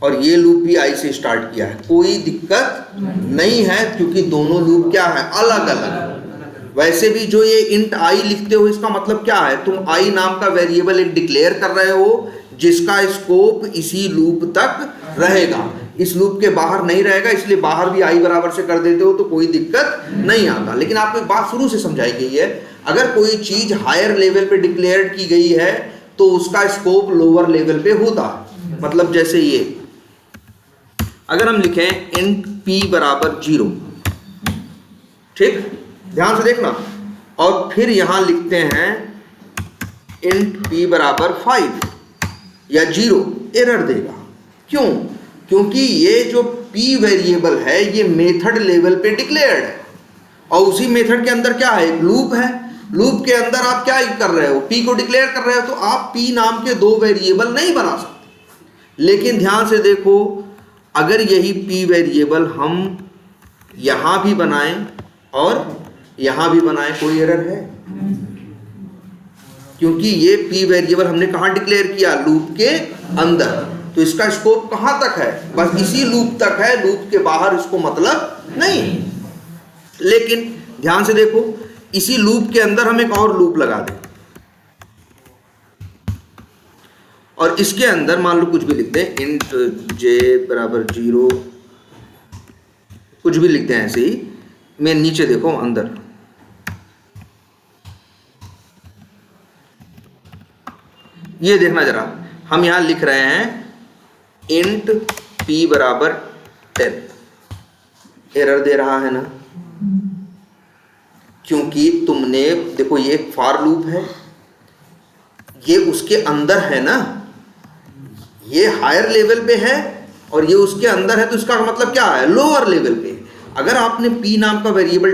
और ये लूप भी आई से स्टार्ट किया है, कोई दिक्कत नहीं है, क्योंकि दोनों लूप क्या है, अलग अलग। वैसे भी जो ये इंट आई लिखते हो इसका मतलब क्या है, तुम आई नाम का वेरिएबल एक डिक्लेयर कर रहे हो जिसका स्कोप इसी लूप तक रहेगा, इस लूप के बाहर नहीं रहेगा, इसलिए बाहर भी आई बराबर से कर देते हो तो कोई दिक्कत नहीं आता। लेकिन आपको एक बात शुरू से समझाई गई है, अगर कोई चीज हायर लेवल पे डिक्लेयर की गई है तो उसका स्कोप लोअर लेवल पे होता है। मतलब जैसे ये अगर हम लिखें इंट p बराबर 0, ठीक, ध्यान से देखना, और फिर यहां लिखते हैं इंट p बराबर 5 या 0, एरर देगा। क्यों? क्योंकि ये जो p वेरिएबल है ये मेथड लेवल पे डिक्लेयर्ड है, और उसी मेथड के अंदर क्या है, एक लूप है, लूप के अंदर आप क्या कर रहे हो, p को डिक्लेयर कर रहे हो, तो आप p नाम के दो वेरिएबल नहीं बना सकते। लेकिन ध्यान से देखो, अगर यही p वेरिएबल हम यहां भी बनाएं और यहां भी बनाएं, कोई एरर है? क्योंकि ये p वेरिएबल हमने कहां डिक्लेयर किया, लूप के अंदर, तो इसका स्कोप कहां तक है, बस इसी लूप तक है, लूप के बाहर इसको मतलब नहीं। लेकिन ध्यान से देखो, इसी लूप के अंदर हम एक और लूप लगा दें और इसके अंदर मान लो कुछ भी लिखते हैं, इंट j बराबर 0, कुछ भी लिखते हैं ऐसे ही। मैं नीचे देखो अंदर, ये देखना जरा, हम यहां लिख रहे हैं इंट p बराबर 10, एरर दे रहा है ना, क्योंकि तुमने देखो ये एक फॉर लूप है, ये उसके अंदर है ना, ये हायर लेवल पे है और ये उसके अंदर है, तो इसका मतलब क्या है, लोअर लेवल पे। अगर आपने p नाम का वेरिएबल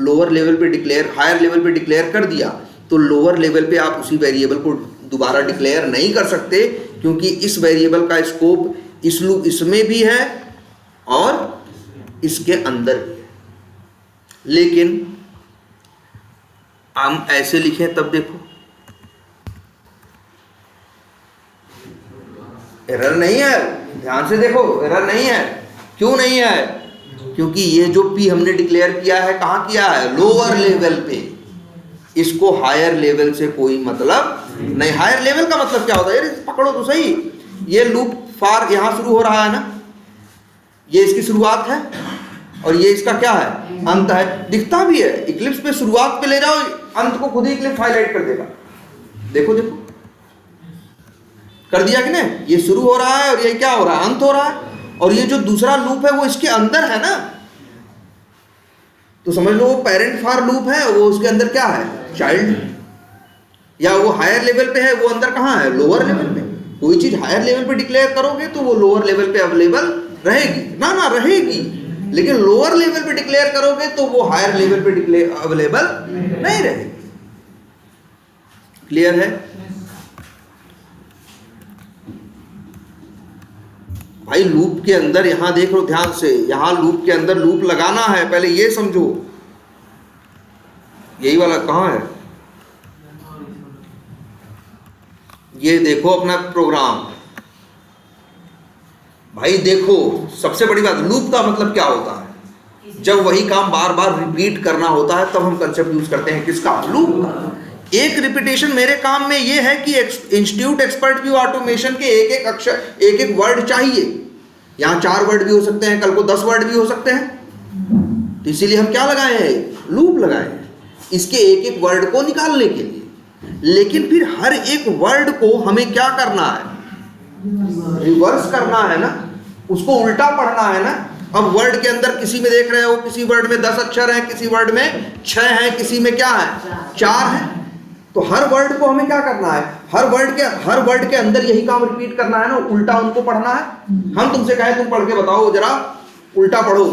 लोअर लेवल पे डिक्लेयर, हायर लेवल पे डिक्लेयर कर दिया, तो लोअर लेवल पे आप उसी वेरिएबल को दोबारा डिक्लेयर नहीं कर सकते, क्योंकि इस वेरिएबल का स्कोप इस लूप इसमें भी है और इसके अंदर भी है। लेकिन हम ऐसे लिखें तब देखो एरर नहीं है, ध्यान से देखो एरर नहीं है। क्यों नहीं है? क्योंकि ये जो p हमने डिक्लेयर किया है कहाँ किया है, लोअर लेवल पे, इसको हायर लेवल से कोई मतलब नहीं। हायर लेवल का मतलब क्या होता है, ये पकड़ो तो सही, ये लूप फॉर यहां शुरू हो रहा है ना, ये इसकी शुरुआत है और ये इसका क्या है, अंत है। दिखता भी है, इक्लिप्स पे शुरुआत पे ले जाओ, अंत को खुद ही इक्लिप्स हाईलाइट कर देगा। देखो देखो कर दिया कि नहीं, ये शुरू हो रहा है और ये क्या हो रहा है, अंत हो रहा है। और ये जो दूसरा लूप है वो इसके अंदर है ना, तो समझ लो वो पेरेंट फॉर लूप है, वो उसके अंदर क्या है, चाइल्ड। या वो हायर लेवल पे है, वो अंदर कहाँ है, लोअर लेवल पे। कोई चीज हायर लेवल पे डिक्लेयर करोगे तो वो लोअर लेवल पे अवेलेबल रहेगी ना रहेगी, लेकिन लोअर लेवल पे डिक्लेयर करोगे तो वो हायर लेवल पे डिक्लेयर अवेलेबल नहीं रहेगी। क्लियर है? भाई लूप के अंदर यहां देख लो ध्यान से, यहां लूप के अंदर लूप लगाना है, पहले ये समझो। यही वाला कहां है, ये देखो अपना प्रोग्राम। भाई देखो, सबसे बड़ी बात, लूप का मतलब क्या होता है? जब वही काम बार बार रिपीट करना होता है तब हम कंसेप्ट यूज करते हैं किसका, लूप का। एक रिपीटेशन मेरे काम में ये है कि इंस्टीट्यूट एक्सपर्ट व्यू ऑटोमेशन के एक एक अक्षर, एक एक वर्ड चाहिए। यहां 4 वर्ड भी हो सकते हैं, कल को 10 वर्ड भी हो सकते हैं, तो इसीलिए हम क्या लगाए हैं, लूप लगाए हैं इसके एक एक वर्ड को निकालने के लिए। लेकिन फिर हर एक वर्ड को हमें क्या करना है, रिवर्स करना है ना, उसको उल्टा पढ़ना है ना। अब वर्ड के अंदर किसी में देख रहे हो, किसी वर्ड में 10 अक्षर हैं, किसी वर्ड में 6 हैं, किसी में क्या है, 4 हैं। तो हर वर्ड को हमें क्या करना है, हर वर्ड के अंदर यही काम रिपीट करना है ना, उल्टा उनको पढ़ना है। हम तुमसे कहें तुम पढ़ के बताओ जरा, उल्टा पढ़ो,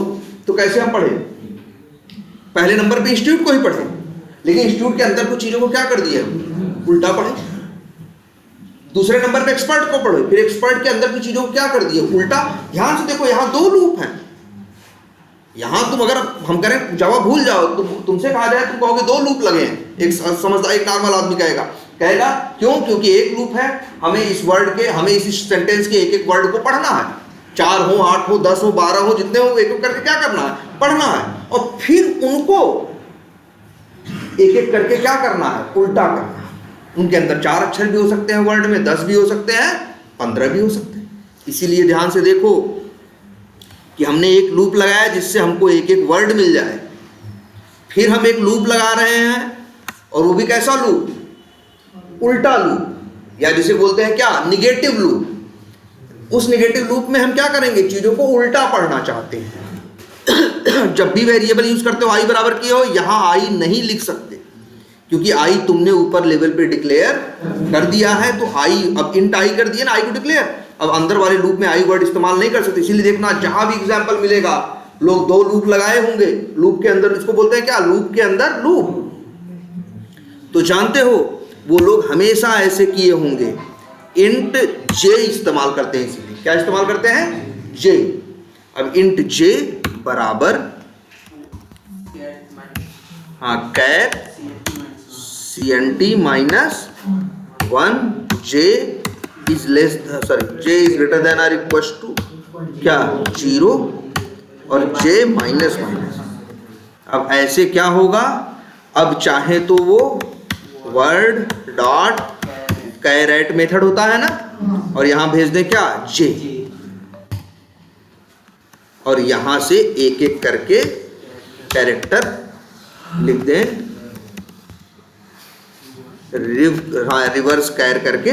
तो कैसे हम पढ़े? पहले नंबर पे इंस्टीट्यूट को ही पढ़े, लेकिन इंस्टीट्यूट के अंदर कुछ चीजों को क्या कर दिया, उल्टा पढ़े। दूसरे नंबर पे एक्सपर्ट को पढ़ो, फिर एक्सपर्ट के अंदर की चीजों को क्या कर दिया, उल्टा। ध्यान से देखो, यहां 2 लूप हैं। यहां तुम अगर हम करें जवाब भूल जाओ, तुमसे कहा जाए, तुम कहोगे 2 लूप लगे हैं। एक समझदार, एक नॉर्मल आदमी कहेगा क्यों? क्योंकि एक लूप है, हमें इस वर्ड के, हमें इस सेंटेंस के एक एक वर्ड को पढ़ना है। 4 हो, 8 हो, 10 हो, 12 हो, जितने हो, एक एक करके क्या करना है, पढ़ना है। और फिर उनको एक एक करके क्या करना है, उल्टा करना है। उनके अंदर 4 अक्षर भी हो सकते हैं वर्ड में, 10 भी हो सकते हैं, 15 भी हो सकते हैं। इसीलिए ध्यान से देखो कि हमने एक लूप लगाया जिससे हमको एक एक वर्ड मिल जाए। फिर हम एक लूप लगा रहे हैं, और वो भी कैसा लूप, उल्टा लूप, या जिसे बोलते हैं क्या, निगेटिव लूप। उस निगेटिव लूप में हम क्या करेंगे, चीजों को उल्टा पढ़ना चाहते हैं। जब भी वेरिएबल यूज करते हो आई बराबर की हो, यहां आई नहीं लिख सकते, क्योंकि आई तुमने ऊपर लेवल पे डिक्लेयर कर दिया है। तो आई, अब इंट आई कर दिया ना, आई को डिक्लेयर। अब अंदर वाले लूप में आई वर्ड इस्तेमाल नहीं कर सकते। इसीलिए देखना, जहां भी एग्जांपल मिलेगा, लोग 2 लूप लगाए होंगे लूप के अंदर, इसको बोलते हैं क्या, लूप के अंदर लूप। तो जानते हो, वो लोग हमेशा ऐसे किए होंगे, इंट जे इस्तेमाल करते हैं। इसीलिए क्या इस्तेमाल करते हैं, जे। अब इंट जे बराबर, हाँ, कैर CNT -1, J is less, sorry, J is greater then और इक्वल टू क्या, 0, और J माइनस। अब ऐसे क्या होगा, अब चाहे तो वो वर्ड डॉट कैरेट मेथड होता है ना, और यहां भेज दें क्या, J, और यहां से एक एक करके कैरेक्टर लिख दें, रिवर्स कैर करके,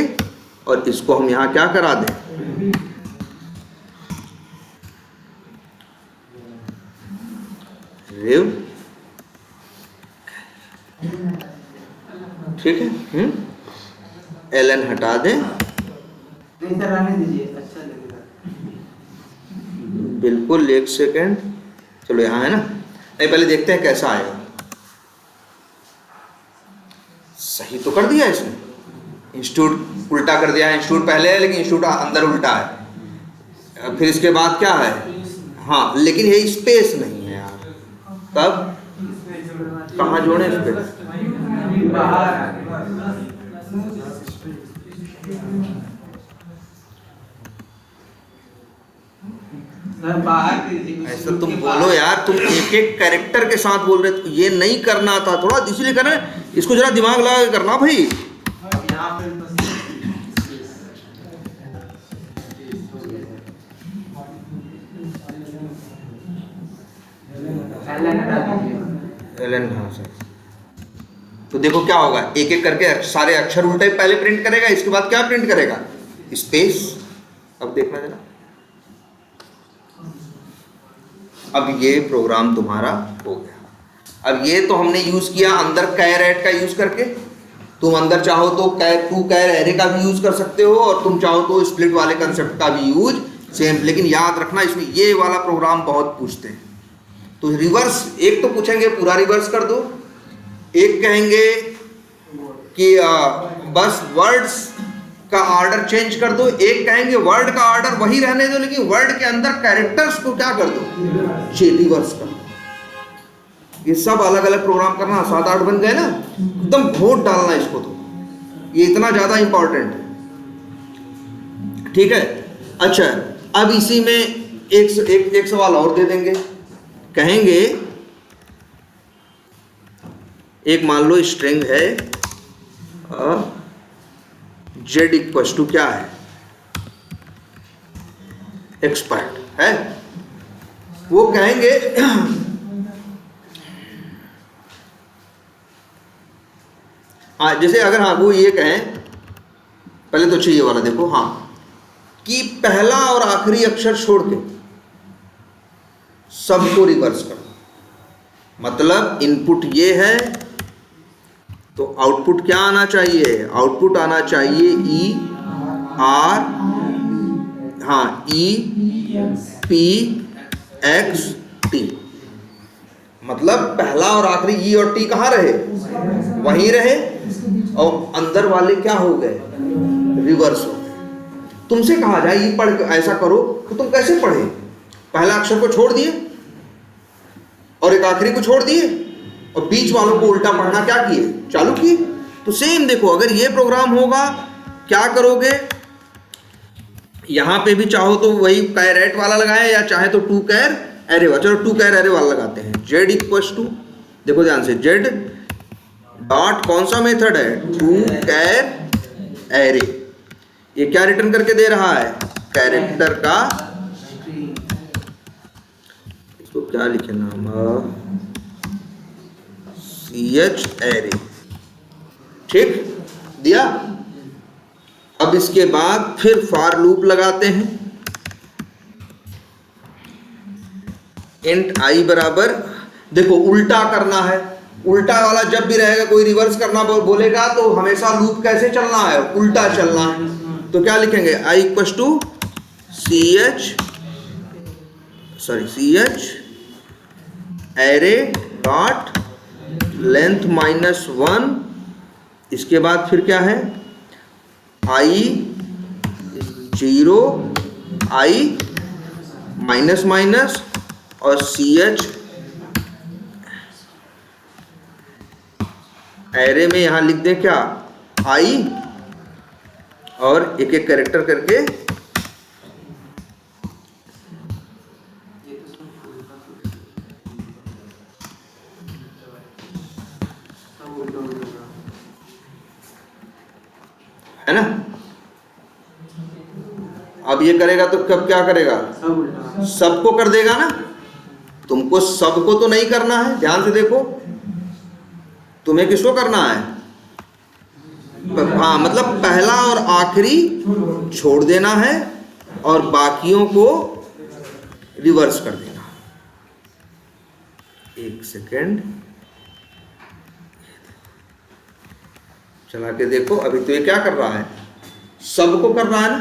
और इसको हम यहां क्या करा दें, रिव, ठीक है, ln हटा दें, रहने दीजिए, अच्छा लगेगा। बिल्कुल, 1 सेकेंड। चलो यहां है ना, नहीं पहले देखते हैं कैसा आएगा। सही तो कर दिया इसने, इंस्टीट्यूट उल्टा कर दिया है। इंस्टीट्यूट पहले है, लेकिन इंस्टीट्यूट अंदर उल्टा है। फिर इसके बाद क्या है, हाँ, लेकिन ये स्पेस नहीं है यार। तब कहाँ जोड़े स्पेस, ऐसा तुम बोलो यार, तुम एक एक कैरेक्टर के साथ बोल रहे, तो ये नहीं करना था, थोड़ा इसीलिए करना, इसको जरा दिमाग लगा के करना भाई। एलन, हाँ सर। तो देखो क्या होगा, एक एक करके सारे अक्षर उल्टे पहले प्रिंट करेगा, इसके बाद क्या प्रिंट करेगा, स्पेस। अब देखना जरा, अब ये प्रोग्राम तुम्हारा हो गया। अब ये तो हमने यूज किया अंदर कैरेट का यूज करके। तुम अंदर चाहो तो टू कैर एरे का भी यूज कर सकते हो, और तुम चाहो तो स्प्लिट वाले कंसेप्ट का भी यूज सेम। लेकिन याद रखना, इसमें ये वाला प्रोग्राम बहुत पूछते हैं। तो रिवर्स, एक तो पूछेंगे पूरा रिवर्स कर दो, एक कहेंगे कि बस वर्ड्स का ऑर्डर चेंज कर दो, एक कहेंगे वर्ड का ऑर्डर वही रहने दो, लेकिन वर्ड के अंदर कैरेक्टर्स को क्या कर दो, रिवर्स कर दो। ये सब अलग अलग प्रोग्राम करना, 7-8 बन गए ना, एकदम घोट डालना इसको, तो ये इतना ज्यादा इंपॉर्टेंट है। ठीक है, अच्छा अब इसी में एक सवाल और दे देंगे, कहेंगे एक मान लो स्ट्रिंग है z इक्वल टू क्या है, एक्सपर्ट है, वो कहेंगे जैसे अगर हाँ वो ये कहें, पहले तो चाहिए वाला देखो, हाँ कि पहला और आखिरी अक्षर छोड़ के सबको रिवर्स करो, मतलब इनपुट ये है तो आउटपुट क्या आना चाहिए, आउटपुट आना चाहिए ई आर, हाँ ई पी एक्स टी, मतलब पहला और आखिरी ई और टी कहाँ रहे, वहीं रहे, और अंदर वाले क्या हो गए, रिवर्स हो गए। तुमसे कहा जाए ये पढ़ ऐसा करो तो तुम कैसे पढ़े, पहला अक्षर को छोड़ दिए और एक आखिरी को छोड़ दिए और बीच वालों को उल्टा पढ़ना क्या किए, चालू किए। तो सेम देखो, अगर ये प्रोग्राम होगा क्या करोगे, यहां पे भी चाहो तो वही कैरेट वाला लगाए या चाहे तो टू कैर एरे वाला, चलो टू कैर एरे वाला लगाते हैं। जेड इक्वल टू, देखो ध्यान से, जेड डॉट कौन सा मेथड है, टू कैर एरे, ये क्या रिटर्न करके दे रहा है, कैरेक्टर का, इसको क्या लिखे नाम, ch एरे, ठीक दिया। अब इसके बाद फिर फॉर लूप लगाते हैं, इंट आई बराबर, देखो उल्टा करना है, उल्टा वाला जब भी रहेगा कोई रिवर्स करना बोलेगा तो हमेशा लूप कैसे चलना है, उल्टा चलना है। तो क्या लिखेंगे, I equal to ch array dot length -1, इसके बाद फिर क्या है, आई 0 आई माइनस माइनस और ch एरे में यहां लिख दें क्या, आई, और एक एक कैरेक्टर करके है ना। अब ये करेगा तो कब क्या करेगा, सबको कर देगा ना, तुमको सबको तो नहीं करना है, ध्यान से देखो, तुम्हें किसको करना है, हाँ मतलब पहला और आखिरी छोड़ देना है और बाकियों को रिवर्स कर देना। एक सेकेंड चला के देखो, अभी तो ये क्या कर रहा है, सबको कर रहा है ना,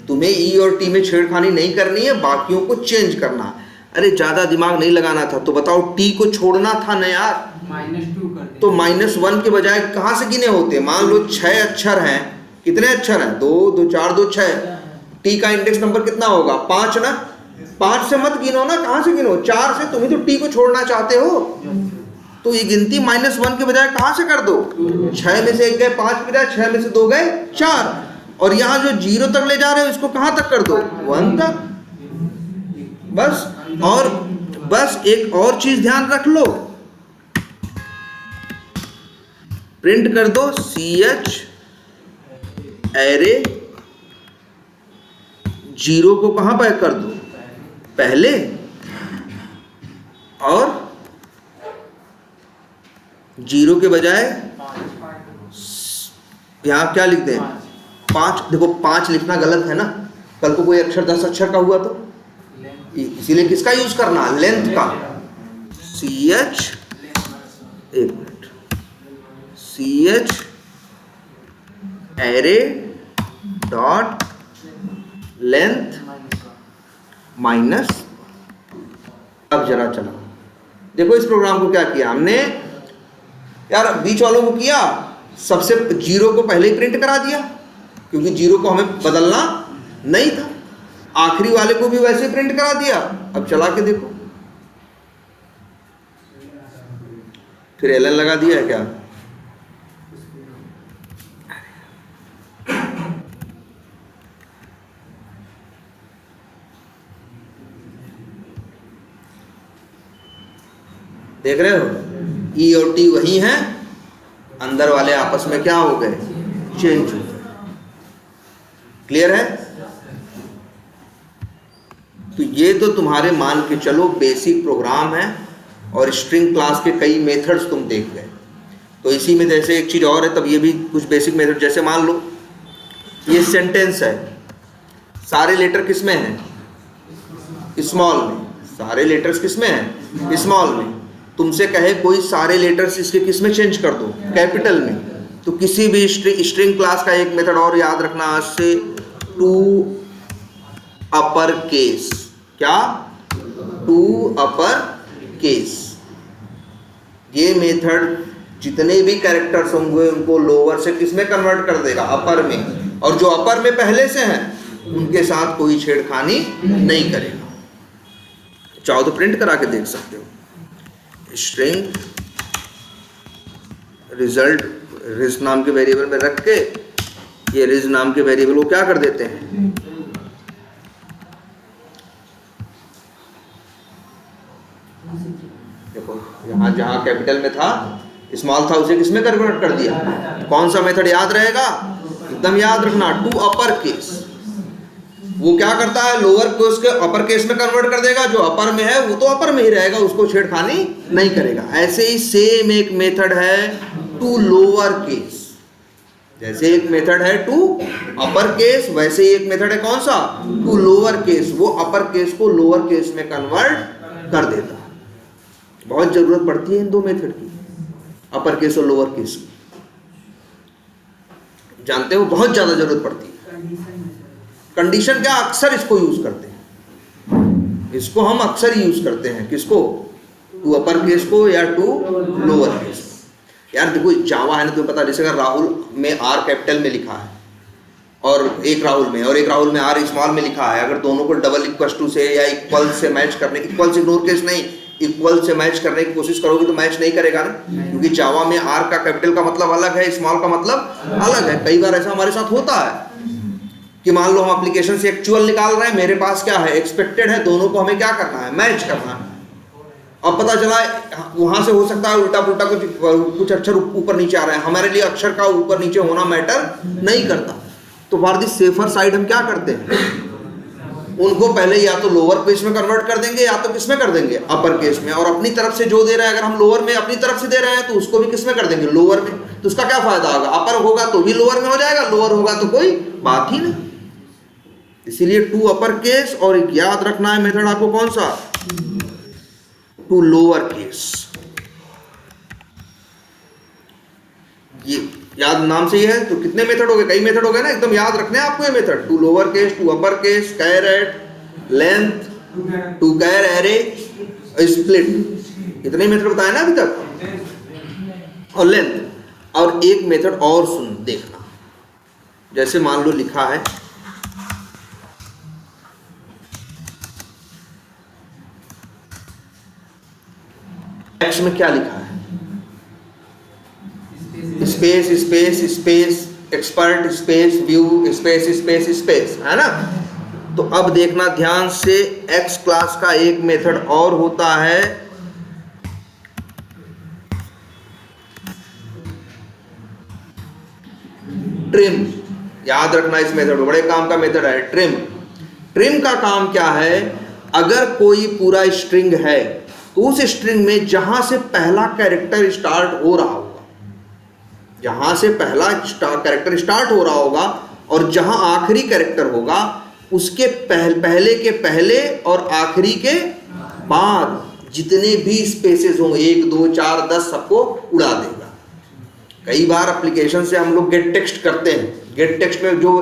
तुम्हें ई और टी में छेड़खानी नहीं करनी है, बाकियों को चेंज करना है। अरे ज्यादा दिमाग नहीं लगाना था तो बताओ, टी को छोड़ना था ना यार, -2 कर दे, तो -1 के बजाय कहां से गिने होते, मान लो 6 अक्षर हैं, कितने अक्षर हैं, 2 2 4 2 6, टी का इंडेक्स नंबर कितना होगा, 5 ना, 5 से मत गिनो ना, कहां से गिनो, 4 से, तुम्हें तो टी को छोड़ना चाहते हो, तो ये गिनती -1 के बजाय कहां से कर दो, 6 में से 1 गए 5 के बजाय 6 में से 2 गए 4, और यहां जो 0 तक ले जा रहे हो इसको कहां तक कर दो, 1 तक, बस। और बस एक और चीज ध्यान रख लो, प्रिंट कर दो ch एरे, 0 को कहां पर कर दो, पहले, और 0 के बजाय यहां क्या लिख दें, 5, देखो 5 लिखना गलत है ना, कल को कोई अक्षर 10 अक्षर का हुआ तो, इसीलिए किसका यूज करना, लेंथ का, ch, एक minute, ch array dot length minus, अब जरा चलो देखो इस प्रोग्राम को क्या किया हमने यार, बीच वालों को किया, सबसे 0 को पहले ही प्रिंट करा दिया, क्योंकि 0 को हमें बदलना नहीं था। आखिरी वाले को भी वैसे प्रिंट करा दिया। अब चला के देखो, फिर एलन लगा दिया है क्या? देख रहे हो, ई और टी वही हैं, अंदर वाले आपस में क्या हो गए? चेंज हो गए। क्लियर है? तो ये तो तुम्हारे मान के चलो बेसिक प्रोग्राम है, और स्ट्रिंग क्लास के कई मेथड्स तुम देख गए। तो इसी में जैसे एक चीज़ और है, तब ये भी कुछ बेसिक मेथड, जैसे मान लो ये सेंटेंस है, सारे लेटर किस में हैं? स्मॉल में। सारे लेटर्स किस में हैं? स्मॉल में। तुमसे कहे कोई सारे लेटर्स इसके किस में चेंज कर दो? कैपिटल में। तो किसी भी स्ट्रिंग क्लास का एक मेथड और याद रखना आज से, टू अपर केस। क्या? To upper case. ये मेथड जितने भी कैरेक्टर्स होंगे उनको लोअर से किस में कन्वर्ट कर देगा? अपर में। और जो अपर में पहले से हैं उनके साथ कोई छेड़खानी नहीं करेगा। चाहो तो प्रिंट करा के देख सकते हो। स्ट्रिंग रिजल्ट रिज नाम के वेरिएबल में रख के, ये रिज नाम के वेरिएबल को क्या कर देते हैं? देखो यहाँ जहाँ कैपिटल में था, स्मॉल था, उसे किसमें कन्वर्ट कर दिया? कौन सा मेथड याद रहेगा? एकदम याद रखना, टू अपर केस। वो क्या करता है? लोअर केस के अपर केस में कन्वर्ट कर देगा। जो अपर में है वो तो अपर में ही रहेगा, उसको छेड़खानी नहीं करेगा। ऐसे ही सेम एक मेथड है टू लोअर केस। जैसे एक मेथड है टू अपर केस, वैसे ही एक मेथड है कौन सा? To lower case. वो अपर केस को लोअर केस में कन्वर्ट कर देता है। बहुत जरूरत पड़ती है इन दो मेथड की, अपर केस और लोअर केस की। जानते हो, बहुत ज्यादा जरूरत पड़ती है। कंडीशन क्या? अक्सर इसको यूज करते हैं। इसको हम अक्सर यूज करते हैं। किसको? टू अपर केस को या टू लोअर केस को। यार देखो, जावा है ना, तुम्हें पता, जैसे अगर राहुल में आर कैपिटल में लिखा है और एक राहुल में आर स्मॉल में लिखा है, अगर दोनों को डबल इक्वल टू से या इक्वल से मैच करने, इक्वल से इग्नोर केस नहीं, इक्वल से मैच करने की कोशिश करोगे तो मैच नहीं करेगा ना, क्योंकि जावा में आर का कैपिटल का मतलब अलग है, स्मॉल का मतलब अलग है। कई बार ऐसा हमारे साथ होता है कि मान लो हम एप्लीकेशन से एक्चुअल निकाल रहे हैं, मेरे पास क्या है? एक्सपेक्टेड है। दोनों को हमें क्या करना है? मैच करना है। अब पता चला वहां से हो सकता है उल्टा पुल्टा कुछ अक्षर ऊपर नीचे आ रहे हैं। हमारे लिए अक्षर का ऊपर नीचे होना मैटर नहीं करता। तो फॉर द सेफर साइड हम क्या करते हैं? उनको पहले या तो लोअर केस में कन्वर्ट कर देंगे या तो किस में कर देंगे? अपर केस में। और अपनी तरफ से जो दे रहे हैं, अगर हम लोअर में अपनी तरफ से दे रहे हैं तो उसको भी किस में कर देंगे? लोअर में। तो उसका क्या फायदा होगा? अपर होगा तो भी लोअर में हो जाएगा, लोअर होगा तो कोई बात ही नहीं। इसीलिए टू अपर केस, और एक याद रखना है मेथड आपको कौन सा? To lower case. ये याद नाम से ही है। तो कितने मेथड हो गए? कई मेथड हो गए ना, एकदम याद रखने हैं आपको ये method. To lower case, to upper case, caret, length, to char array, split. इतने मेथड बताए ना अभी तक। और लेंथ। और एक मेथड और सुन देखना, जैसे मान लो लिखा है टेक्स्ट में, क्या लिखा है? Space space space expert space view space space space, है ना? तो अब देखना ध्यान से, एक्स क्लास का एक मेथड और होता है ट्रिम। याद रखना इस मेथड को, बड़े काम का मेथड है ट्रिम। ट्रिम का काम क्या है? अगर कोई पूरा स्ट्रिंग है तो उस स्ट्रिंग में जहां से पहला कैरेक्टर स्टार्ट हो रहा होगा, जहां से पहला कैरेक्टर स्टार्ट हो रहा होगा और जहां आखिरी कैरेक्टर होगा, उसके पहले के पहले और आखिरी के बाद जितने भी स्पेसेस हों, 1 2 4 10, सबको उड़ा देगा। कई बार एप्लीकेशन से हम लोग गेट टेक्स्ट करते हैं। गेट टेक्स्ट में जो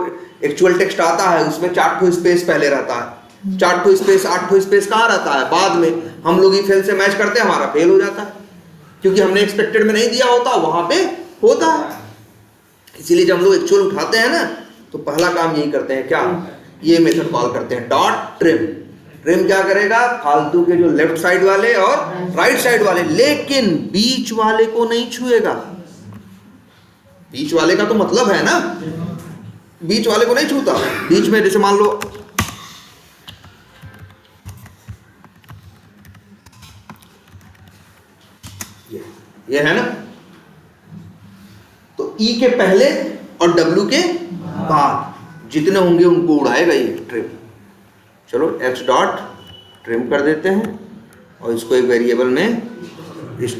एक्चुअल टेक्स्ट आता है उसमें 4 स्पेस पहले रहता है, 4 स्पेस 8 स्पेस कहाँ रहता है? बाद में। हम लोग इफ एल्स से मैच करते हैं, हमारा फेल हो जाता है क्योंकि हमने एक्सपेक्टेड में नहीं दिया होता, वहां पे होता है। इसीलिए जब हम लोग एक्चुअल उठाते हैं ना, तो पहला काम यही करते हैं, क्या, ये मेथड कॉल करते हैं डॉट ट्रिम। ट्रिम क्या करेगा, फालतू के जो लेफ्ट साइड वाले और राइट साइड वाले, लेकिन बीच वाले को नहीं छुएगा। बीच वाले का तो मतलब है ना, बीच वाले को नहीं छूता। बीच में जैसे मान लो ये है ना, तो ई के पहले और डब्ल्यू के बाद जितने होंगे उनको उड़ाएगा ये ट्रिम। चलो एक्स डॉट ट्रिम कर देते हैं और इसको एक वेरिएबल में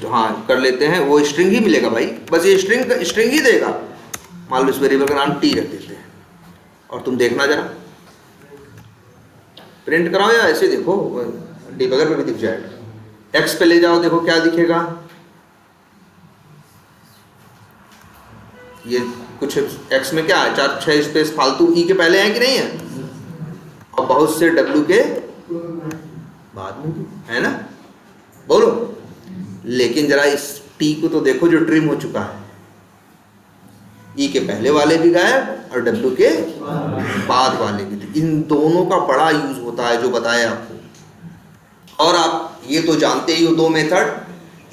हाँ कर लेते हैं, वो स्ट्रिंग ही मिलेगा भाई, बस ये स्ट्रिंग ही देगा। मान लो इस वेरिएबल का नाम टी रख देते हैं और तुम देखना जरा, प्रिंट कराओ या ऐसे देखो, डिबगर पे भी दिख जाएगा। एक्स पे ले जाओ, देखो क्या दिखेगा, ये कुछ एक्स में क्या है, 4-6 स्पेस फालतू ई के पहले है कि नहीं है, और बहुत से डब्ल्यू के बाद में भी है ना, बोलो। लेकिन जरा इस टी को तो देखो जो ट्रिम हो चुका है, ई के पहले वाले भी गायब और डब्ल्यू के बाद वाले भी। इन दोनों का बड़ा यूज होता है जो बताया आपको। और आप ये तो जानते ही हो दो मेथड,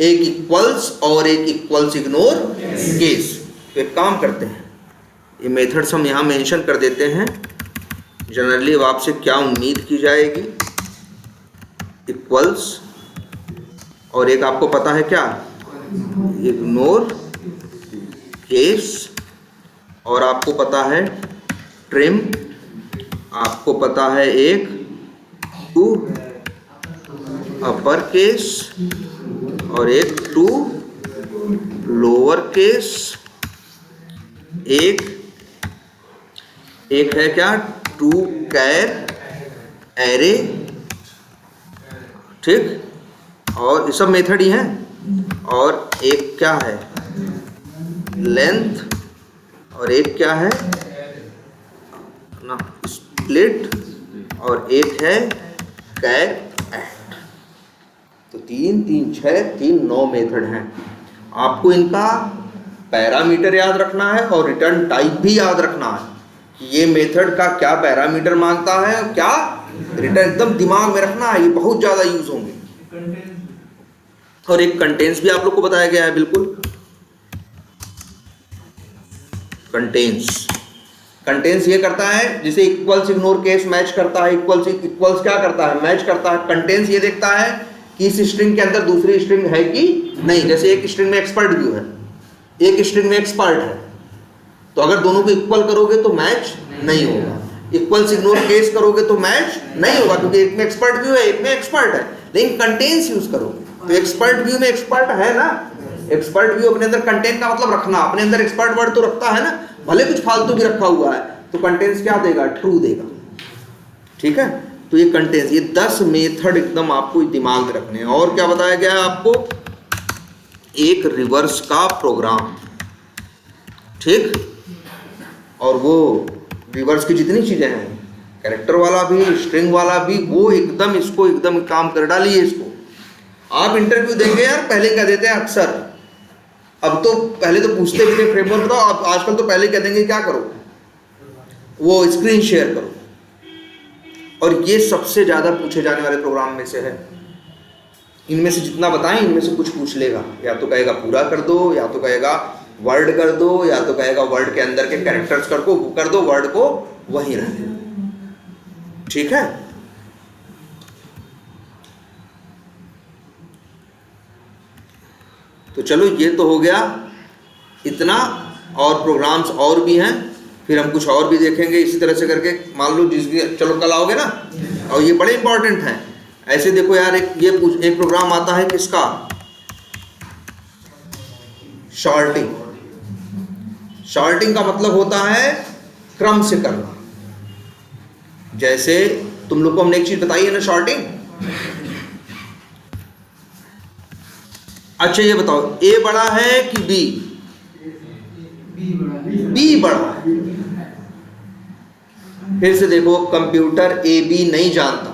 एक इक्वल्स और एक इक्वल्स इग्नोर केस। तो एक काम करते हैं, ये मेथड्स हम यहाँ मेंशन कर देते हैं। जनरली अब आपसे क्या उम्मीद की जाएगी, इक्वल्स और एक आपको पता है क्या, इग्नोर केस, और आपको पता है ट्रिम, आपको पता है एक टू अपर केस और एक टू लोअर केस, एक है क्या, टू कैर एरे, ठीक, और ये सब मेथड ही हैं। और एक क्या है लेंथ, और एक क्या है ना स्प्लिट, और एक है कैर एट। तो 3, 3, 6, 3, 9 मेथड हैं। आपको इनका पैरामीटर याद रखना है और रिटर्न टाइप भी याद रखना है कि ये मेथड का क्या पैरामीटर मांगता है और क्या रिटर्न, एकदम दिमाग में रखना है, ये बहुत ज़्यादा यूज होंगे। और एक कंटेंट्स भी आप लोग को बताया गया है, बिल्कुल कंटेंट्स ये करता है, जैसे इक्वल्स इग्नोर केस मैच करता है, इक्वल्स क्या करता है, मैच करता है। कंटेंट्स ये देखता है कि इस स्ट्रिंग के अंदर दूसरी स्ट्रिंग है कि नहीं, जैसे एक स्ट्रिंग में एक्सपर्ट व्यू है, एक स्ट्रिंग में एक्सपर्ट है, तो अगर दोनों को इक्वल करोगे तो मैच नहीं होगा। इक्वल्स इग्नोर केस करोगे तो मैच नहीं होगा, क्योंकि एक में एक्सपर्ट व्यू है, एक में एक्सपर्ट है। लेकिन कंटेंट्स यूज करोगे तो एक्सपर्ट व्यू में एक्सपर्ट है ना, एक्सपर्ट व्यू अपने अंदर कंटेंट का मतलब रखना, अपने अंदर एक्सपर्ट वर्ड तो रखता है ना, भले कुछ फालतू भी रखा हुआ है, तो कंटेंट्स क्या देगा, ट्रू देगा, ठीक है। तो ये कंटेंट्स, ये 10 मेथड एकदम आपको दिमाग में रखने हैं। और क्या बताया गया है आपको, एक रिवर्स का प्रोग्राम, ठीक, और वो रिवर्स की जितनी चीजें हैं, कैरेक्टर वाला भी, स्ट्रिंग वाला भी, वो एकदम इसको एकदम काम कर डालिए इसको। आप इंटरव्यू देंगे यार, पहले कह देते हैं अक्सर, अब तो पहले तो पूछते भी थे फ्रेमवर्क बताओ, अब आजकल तो पहले कह देंगे क्या करो, वो स्क्रीन शेयर करो। और ये सबसे ज़्यादा पूछे जाने वाले प्रोग्राम में से है। इनमें से जितना बताएं, इनमें से कुछ पूछ लेगा, या तो कहेगा पूरा कर दो, या तो कहेगा वर्ड कर दो, या तो कहेगा वर्ड के अंदर के कैरेक्टर्स कर दो, वर्ड को वहीं रहने दो, ठीक है। तो चलो ये तो हो गया इतना, और प्रोग्राम्स और भी हैं, फिर हम कुछ और भी देखेंगे इसी तरह से करके। मान लो चलो कल आओगे ना, और ये बड़े इंपॉर्टेंट हैं। ऐसे देखो यार, एक प्रोग्राम आता है किसका, शॉर्टिंग। शॉर्टिंग का मतलब होता है क्रम से करना। जैसे तुम लोग को हमने एक चीज बताई है ना, शॉर्टिंग। अच्छा ये बताओ, ए बड़ा है कि बी? बी बड़ा है। फिर से देखो, कंप्यूटर ए बी नहीं जानता,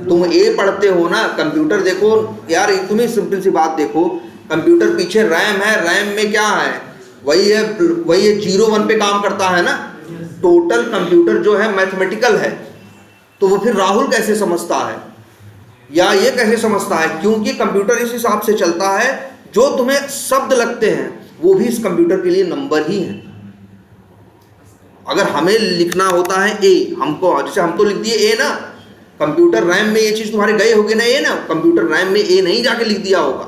तुम ए पढ़ते हो ना। कंप्यूटर देखो यार, तुम्हें सिंपल सी बात देखो, कंप्यूटर पीछे रैम है, रैम में क्या है, वही है 0-1 पे काम करता है ना। टोटल कंप्यूटर जो है मैथमेटिकल है, तो वो फिर राहुल कैसे समझता है या ये कैसे समझता है? क्योंकि कंप्यूटर इस हिसाब से चलता है, जो तुम्हें शब्द लगते हैं वो भी इस कंप्यूटर के लिए नंबर ही है। अगर हमें लिखना होता है ए, हमको जैसे हम तो लिख दिए ए ना, कंप्यूटर रैम में ये चीज़ तुम्हारे गए होगे ना ए ना, कंप्यूटर रैम में ए नहीं जाके लिख दिया होगा।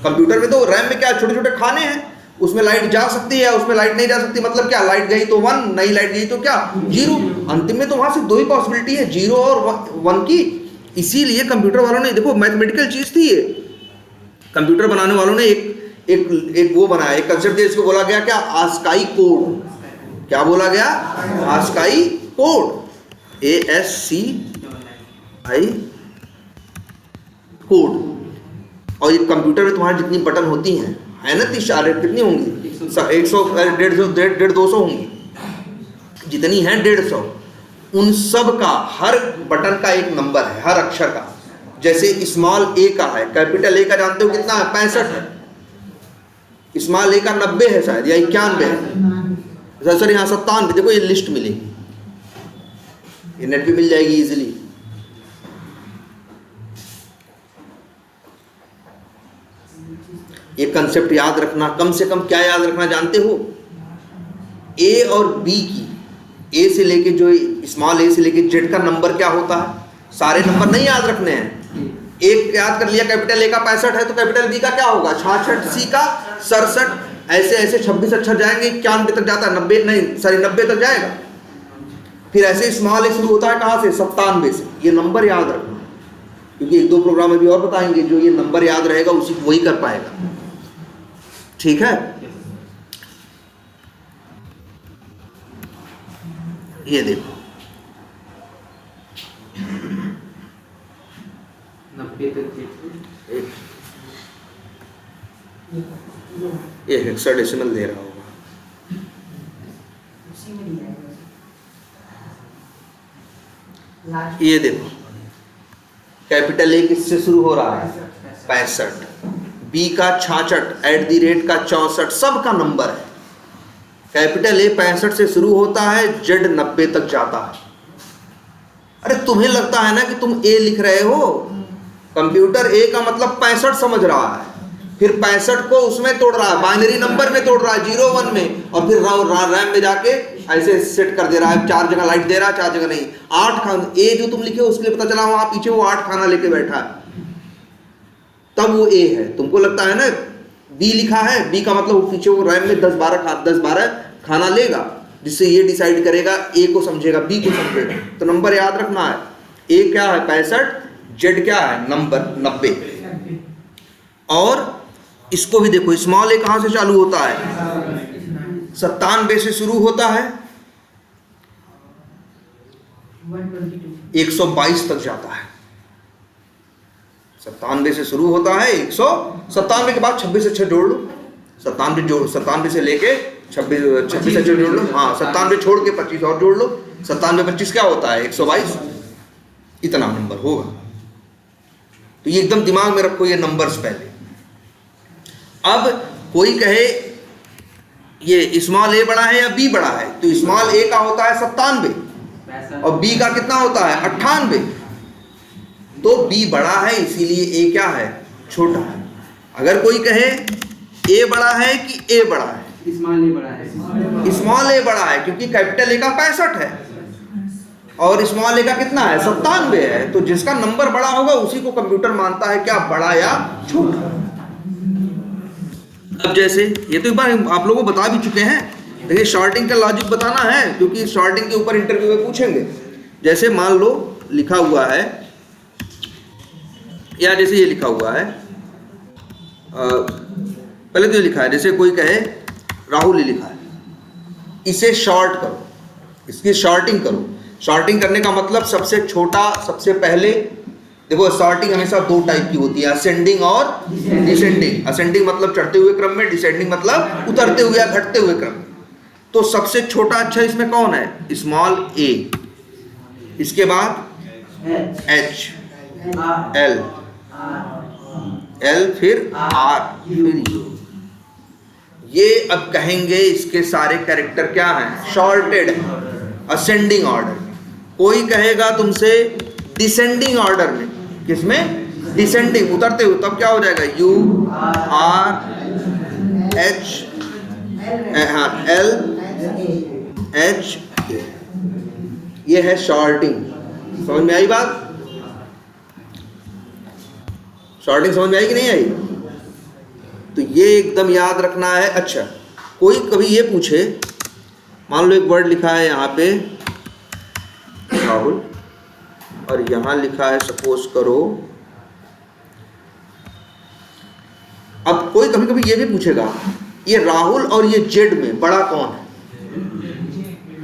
कंप्यूटर में तो रैम में क्या छोटे छोटे खाने हैं, उसमें लाइट जा सकती है, उसमें लाइट नहीं जा सकती, मतलब क्या, लाइट गई तो 1, नहीं लाइट गई तो क्या 0। अंतिम में तो वहां से दो ही पॉसिबिलिटी है, 0 और 1 की। इसीलिए कंप्यूटर वालों ने, देखो मैथमेटिकल चीज थी ये, कंप्यूटर बनाने वालों ने एक वो बनाया, एक कंसेप्ट है, इसको बोला गया क्या, आस्काई कोड। क्या बोला गया? ASCII code, ASCII code. और ये कंप्यूटर में तुम्हारे जितनी बटन होती हैं, है ना, 30 कितनी होंगी, 100 150 200 होंगी, जितनी हैं 150, उन सब का हर बटन का एक नंबर है, हर अक्षर का। जैसे स्मॉल ए का है, कैपिटल ए का जानते हो कितना है, 65 है। स्मॉल ए का 90 है शायद, या 91 है, सर यहाँ 97। देखो ये लिस्ट मिलेगी, ये नेट पे मिल जाएगी इजीली। ये कंसेप्ट याद रखना, कम से कम क्या याद रखना जानते हो, ए और बी की, ए से लेके जो स्मॉल ए से लेके जेड का नंबर क्या होता है, सारे नंबर नहीं याद रखने हैं। एक याद कर लिया, कैपिटल ए का 65 है तो कैपिटल बी का क्या होगा 66, सी का 67, ऐसे ऐसे 26 अक्षर जाएंगे, 91 तक जाता है, 90 नहीं सॉरी 90 तक जाएगा। फिर ऐसे स्मॉल ए शुरू होता है कहाँ से, 97 से। ये नंबर याद रखना, क्योंकि 1-2 प्रोग्राम अभी और बताएंगे, जो ये नंबर याद रहेगा उसी को वही कर पाएगा। ठीक है, ये देखो 90 तक ये हेक्साडेसिमल दे रहा होगा। ये देखो कैपिटल ए किससे शुरू हो रहा है, 65, बी का 66, @ का 64, सब का नंबर है। कैपिटल ए 65 से शुरू होता है, जेड 90 तक जाता है। अरे तुम्हें लगता है ना कि तुम ए लिख रहे हो, कंप्यूटर ए का मतलब 65 समझ रहा है, फिर 65 को उसमें तोड़ रहा है, बाइनरी नंबर में तोड़ रहा है, 0 1 में, और फिर रैम में जाके ऐसे सेट कर दे रहा है, 4 जगह लाइट दे रहा है, 4 जगह नहीं। 8 खाना, ए जो तुम लिखे हो उसके लिए पता चला वहां पीछे वो 8 खाना लेके बैठा है, तब वो ए है। तुमको लगता है ना बी लिखा है, बी का मतलब वो पीछे वो रैम में 10-12 खाना लेगा, जिससे ये डिसाइड करेगा, ए को समझेगा, बी को समझेगा। तो नंबर याद रखना है, ए क्या है 65, जेड क्या है नंबर 90। और इसको भी देखो, स्मॉल ए कहां से चालू होता है, 97 से शुरू होता है, 122 तक जाता है। 97 से शुरू होता है, 197 के बाद 26 अच्छे जोड़ लो, 97 से लेके 26 अच्छे जोड़ लो, हाँ 97 छोड़ के 25 और जोड़ लो, 97 25 क्या होता है 122, इतना नंबर होगा। तो ये एकदम दिमाग में रखो ये नंबर्स पहले। अब कोई कहे ये स्मॉल ए बड़ा है या बी बड़ा है, तो स्मॉल ए का होता है 97 और बी का कितना होता है 98, तो बी बड़ा है, इसीलिए ए क्या है छोटा है। अगर कोई कहे ए बड़ा है कि ए बड़ा है, स्मॉल ए बड़ा है, स्मॉल ए बड़ा है, क्योंकि कैपिटल ए का 65 है और स्मॉल ए का कितना है 97 है, तो जिसका नंबर बड़ा होगा उसी को कंप्यूटर मानता है क्या बड़ा या छोटा। अब जैसे ये तो एक बार आप लोगों को बता भी चुके हैं, देखिए शॉर्टिंग का लॉजिक बताना है, क्योंकि शॉर्टिंग के ऊपर इंटरव्यू में पूछेंगे। जैसे मान लो लिखा हुआ है, या जैसे ये लिखा हुआ है, पहले तो ये लिखा है, जैसे कोई कहे राहुल ही लिखा है, इसे शॉर्ट करो, इसकी शॉर्टिंग करो। शॉर्टिंग करने का मतलब सबसे छोटा सबसे पहले, देखो सॉर्टिंग हमेशा 2 टाइप की होती है, असेंडिंग और डिसेंडिंग। असेंडिंग मतलब चढ़ते हुए क्रम में, डिसेंडिंग मतलब उतरते हुए या घटते हुए क्रम में। तो सबसे छोटा अच्छा इसमें कौन है, स्मॉल ए, इसके बाद एच, एल फिर आर, फिर ये अब कहेंगे इसके सारे कैरेक्टर क्या हैं, शॉर्टेड हैं। असेंडिंग ऑर्डर में, कोई कहेगा तुमसे डिसेंडिंग ऑर्डर में। किसमें? डिसेंडिंग, उतरते हुए। तब क्या हो जाएगा? U R H, हाँ L H, ये है शॉर्टिंग। समझ में आई बात? शॉर्टिंग समझ में आई कि नहीं आई? तो ये एकदम याद रखना है। अच्छा, कोई कभी ये पूछे, मान लो एक वर्ड लिखा है यहाँ पे राहुल, और यहाँ लिखा है सपोज करो, अब कोई कभी कभी ये भी पूछेगा ये राहुल और ये जेड में बड़ा कौन है?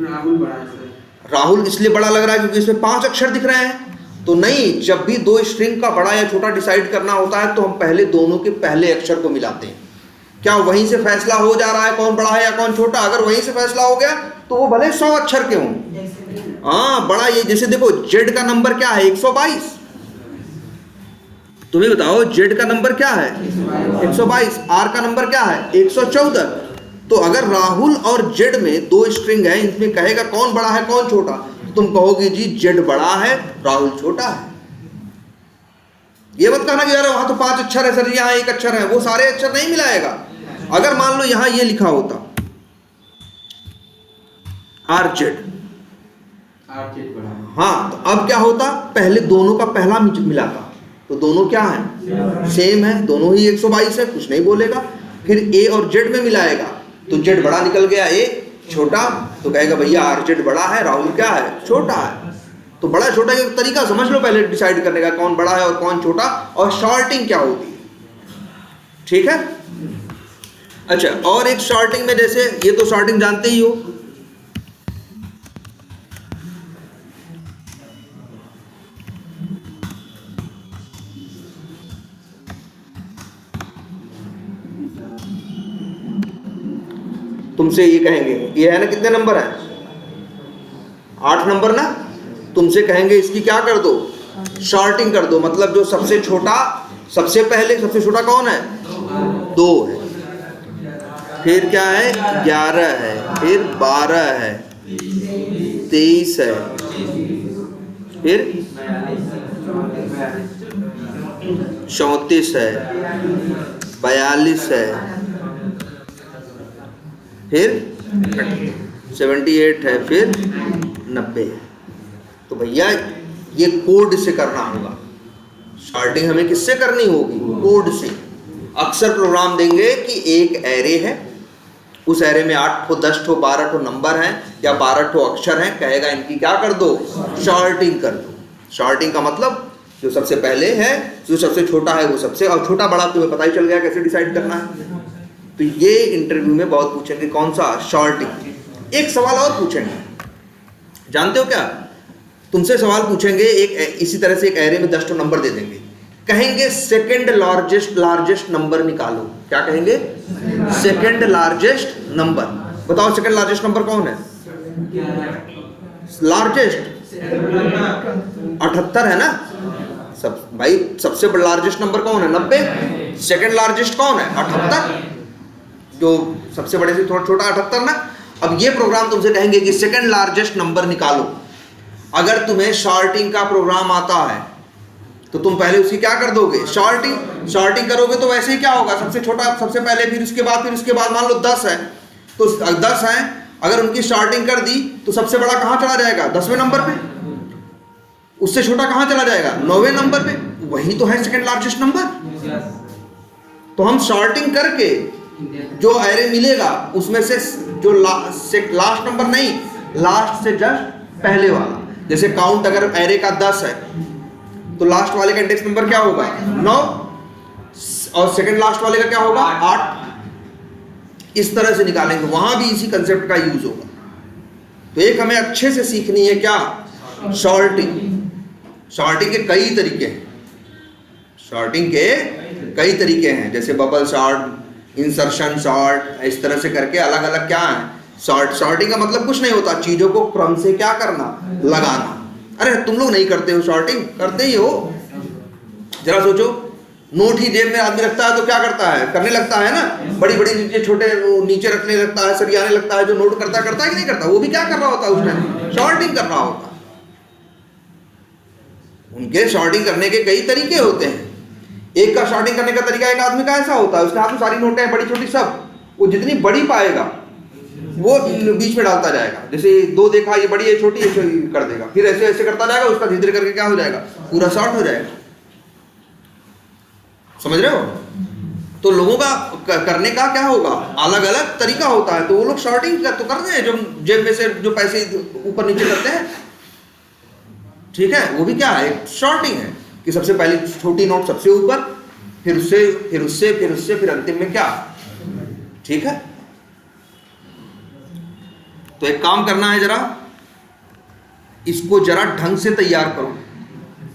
राहुल बड़ा है सर। राहुल इसलिए बड़ा लग रहा है क्योंकि इसमें 5 अक्षर दिख रहे हैं। तो नहीं, जब भी 2 स्ट्रिंग का बड़ा या छोटा डिसाइड करना होता है तो हम पहले दोनों के पहले अक्षर को मिलाते हैं। क्या वहीं से फैसला हो जा रहा है कौन बड़ा है या कौन छोटा? अगर वहीं से फैसला हो गया तो वो भले 100 अक्षर के हों। हाँ, बड़ा ये, जैसे देखो जेड का नंबर क्या है? 122। तुम्हें बताओ जेड का नंबर क्या है? 122। आर का नंबर क्या है? 114। तो अगर राहुल और जेड में 2 स्ट्रिंग है, इनमें कहेगा कौन बड़ा है कौन छोटा, तो तुम कहोगे जी जेड बड़ा है राहुल छोटा है। ये मत कहना कि यार वहां तो 5 अक्षर है सर, यहाँ 1 अक्षर है, वो सारे अक्षर नहीं मिलाएगा। अगर मान लो यहां ये लिखा होता आर जेड बड़ा है। हाँ, तो अब क्या होता? पहले दोनों का पहला मिलाता, तो दोनों क्या है? सेम है, दोनों ही 122 है, कुछ नहीं बोलेगा। फिर ए और जेड में मिलाएगा तो जेड बड़ा निकल गया, ए छोटा, तो कहेगा भैया आर जेड बड़ा है राहुल क्या है? छोटा है। तो बड़ा छोटा का तरीका समझ लो पहले डिसाइड करने का, कौन बड़ा है और कौन छोटा, और शॉर्टिंग क्या होती है। ठीक है? अच्छा, और एक शॉर्टिंग में, जैसे ये तो शॉर्टिंग जानते ही हो, तुमसे ये कहेंगे ये है ना, कितने नंबर है? 8 नंबर ना। तुमसे कहेंगे इसकी क्या कर दो? शॉर्टिंग कर दो। मतलब जो सबसे छोटा, सबसे पहले सबसे छोटा कौन है? 2 है। फिर क्या है? 11 है, फिर 12 है, 23 है, फिर 34 है, 42 है, फिर 78 है, फिर 90 है। तो भैया ये कोड से करना होगा। शॉर्टिंग हमें किससे करनी होगी? कोड से। अक्सर प्रोग्राम देंगे कि एक एरे है, उस एरे में 8 ठो 10 ठो 12 ठो नंबर हैं या 12 ठो अक्षर हैं, कहेगा इनकी क्या कर दो? शॉर्टिंग कर दो। शॉर्टिंग का मतलब जो सबसे पहले है, जो सबसे छोटा है वो सबसे, और छोटा बड़ा तुम्हें पता ही चल गया कैसे डिसाइड करना है। तो ये इंटरव्यू में बहुत पूछेंगे, कौन सा? शॉर्टिंग। एक सवाल और पूछेंगे, जानते हो क्या? तुमसे सवाल पूछेंगे एक इसी तरह से, एक एरे में 10 ठो नंबर दे देंगे, कहेंगे सेकंड लार्जेस्ट नंबर निकालो। क्या कहेंगे? Second largest number. बताओ सेकंड लार्जेस्ट नंबर कौन है? लार्जेस्ट 78 है ना। सब भाई सबसे बड़ा लार्जेस्ट नंबर कौन है? 90। सेकंड लार्जेस्ट कौन है? 78। जो सबसे बड़े से थोड़ा छोटा 78 ना। अब ये प्रोग्राम तुमसे कहेंगे कि सेकंड लार्जेस्ट नंबर निकालो। अगर तुम्हें शॉर्टिंग का प्रोग्राम आता है तो तुम पहले उसकी क्या कर दोगे? शॉर्टिंग करोगे तो वैसे ही क्या होगा? सबसे छोटा सबसे पहले, फिर उसके बाद मान लो 10 है तो 10 है, अगर उनकी शॉर्टिंग कर दी तो सबसे बड़ा कहाँ चला जाएगा? 10वें नंबर पे। उससे छोटा कहाँ चला जाएगा? 9वें नंबर पे। वही तो है सेकंड लार्जेस्ट नंबर। तो हम शॉर्टिंग करके जो एरे मिलेगा उसमें से जो लास्ट नंबर नहीं, लास्ट से जस्ट पहले वाला। जैसे काउंट अगर एरे का 10 है तो लास्ट वाले का इंडेक्स नंबर क्या होगा? 9, और सेकंड लास्ट वाले का क्या होगा? 8। इस तरह से निकालेंगे, वहां भी इसी कंसेप्ट का यूज होगा। तो एक हमें अच्छे से सीखनी है क्या? शॉर्टिंग। शॉर्टिंग के कई तरीके हैं। शॉर्टिंग के कई तरीके हैं, जैसे बबल शॉर्ट, इंसर्शन शॉर्ट, इस तरह से करके अलग अलग क्या है? शॉर्टिंग का मतलब कुछ नहीं होता, चीजों को क्रम से क्या करना? लगाना। अरे तुम लोग नहीं करते हो शॉर्टिंग? करते ही हो। जरा सोचो, नोट ही जेब में आदमी रखता है तो क्या करता है, करने लगता है ना, बड़ी बड़ी चीजें छोटे नीचे रखने लगता है, सरियाने लगता है। जो नोट करता है कि नहीं करता, वो भी क्या कर रहा होता है उस टाइम, शॉर्टिंग कर रहा होता है। उनके शॉर्टिंग करने के कई तरीके होते हैं। एक का शॉर्टिंग करने का तरीका एक आदमी का ऐसा होता है, उसके हाथ में सारी नोटें हैं बड़ी छोटी सब, वो जितनी बड़ी पाएगा वो बीच में डालता जाएगा। जैसे दो देखा, ये बड़ी है छोटी है, कर देगा, फिर ऐसे ऐसे करता जाएगा, उसका धीरे धीरे करके क्या हो जाएगा, पूरा शॉर्ट हो जाएगा। समझ रहे हो? तो लोगों का करने का क्या होगा, अलग अलग तरीका होता है। तो वो लोग शॉर्टिंग तो कर रहे हैं, जो जेब में से जो पैसे ऊपर नीचे करते हैं, ठीक है, वो भी क्या है, एक शॉर्टिंग है कि सबसे पहले छोटी नोट सबसे ऊपर, फिर उससे फिर उससे फिर उससे फिर अंतिम में क्या, ठीक है। तो एक काम करना है, जरा इसको जरा ढंग से तैयार करो।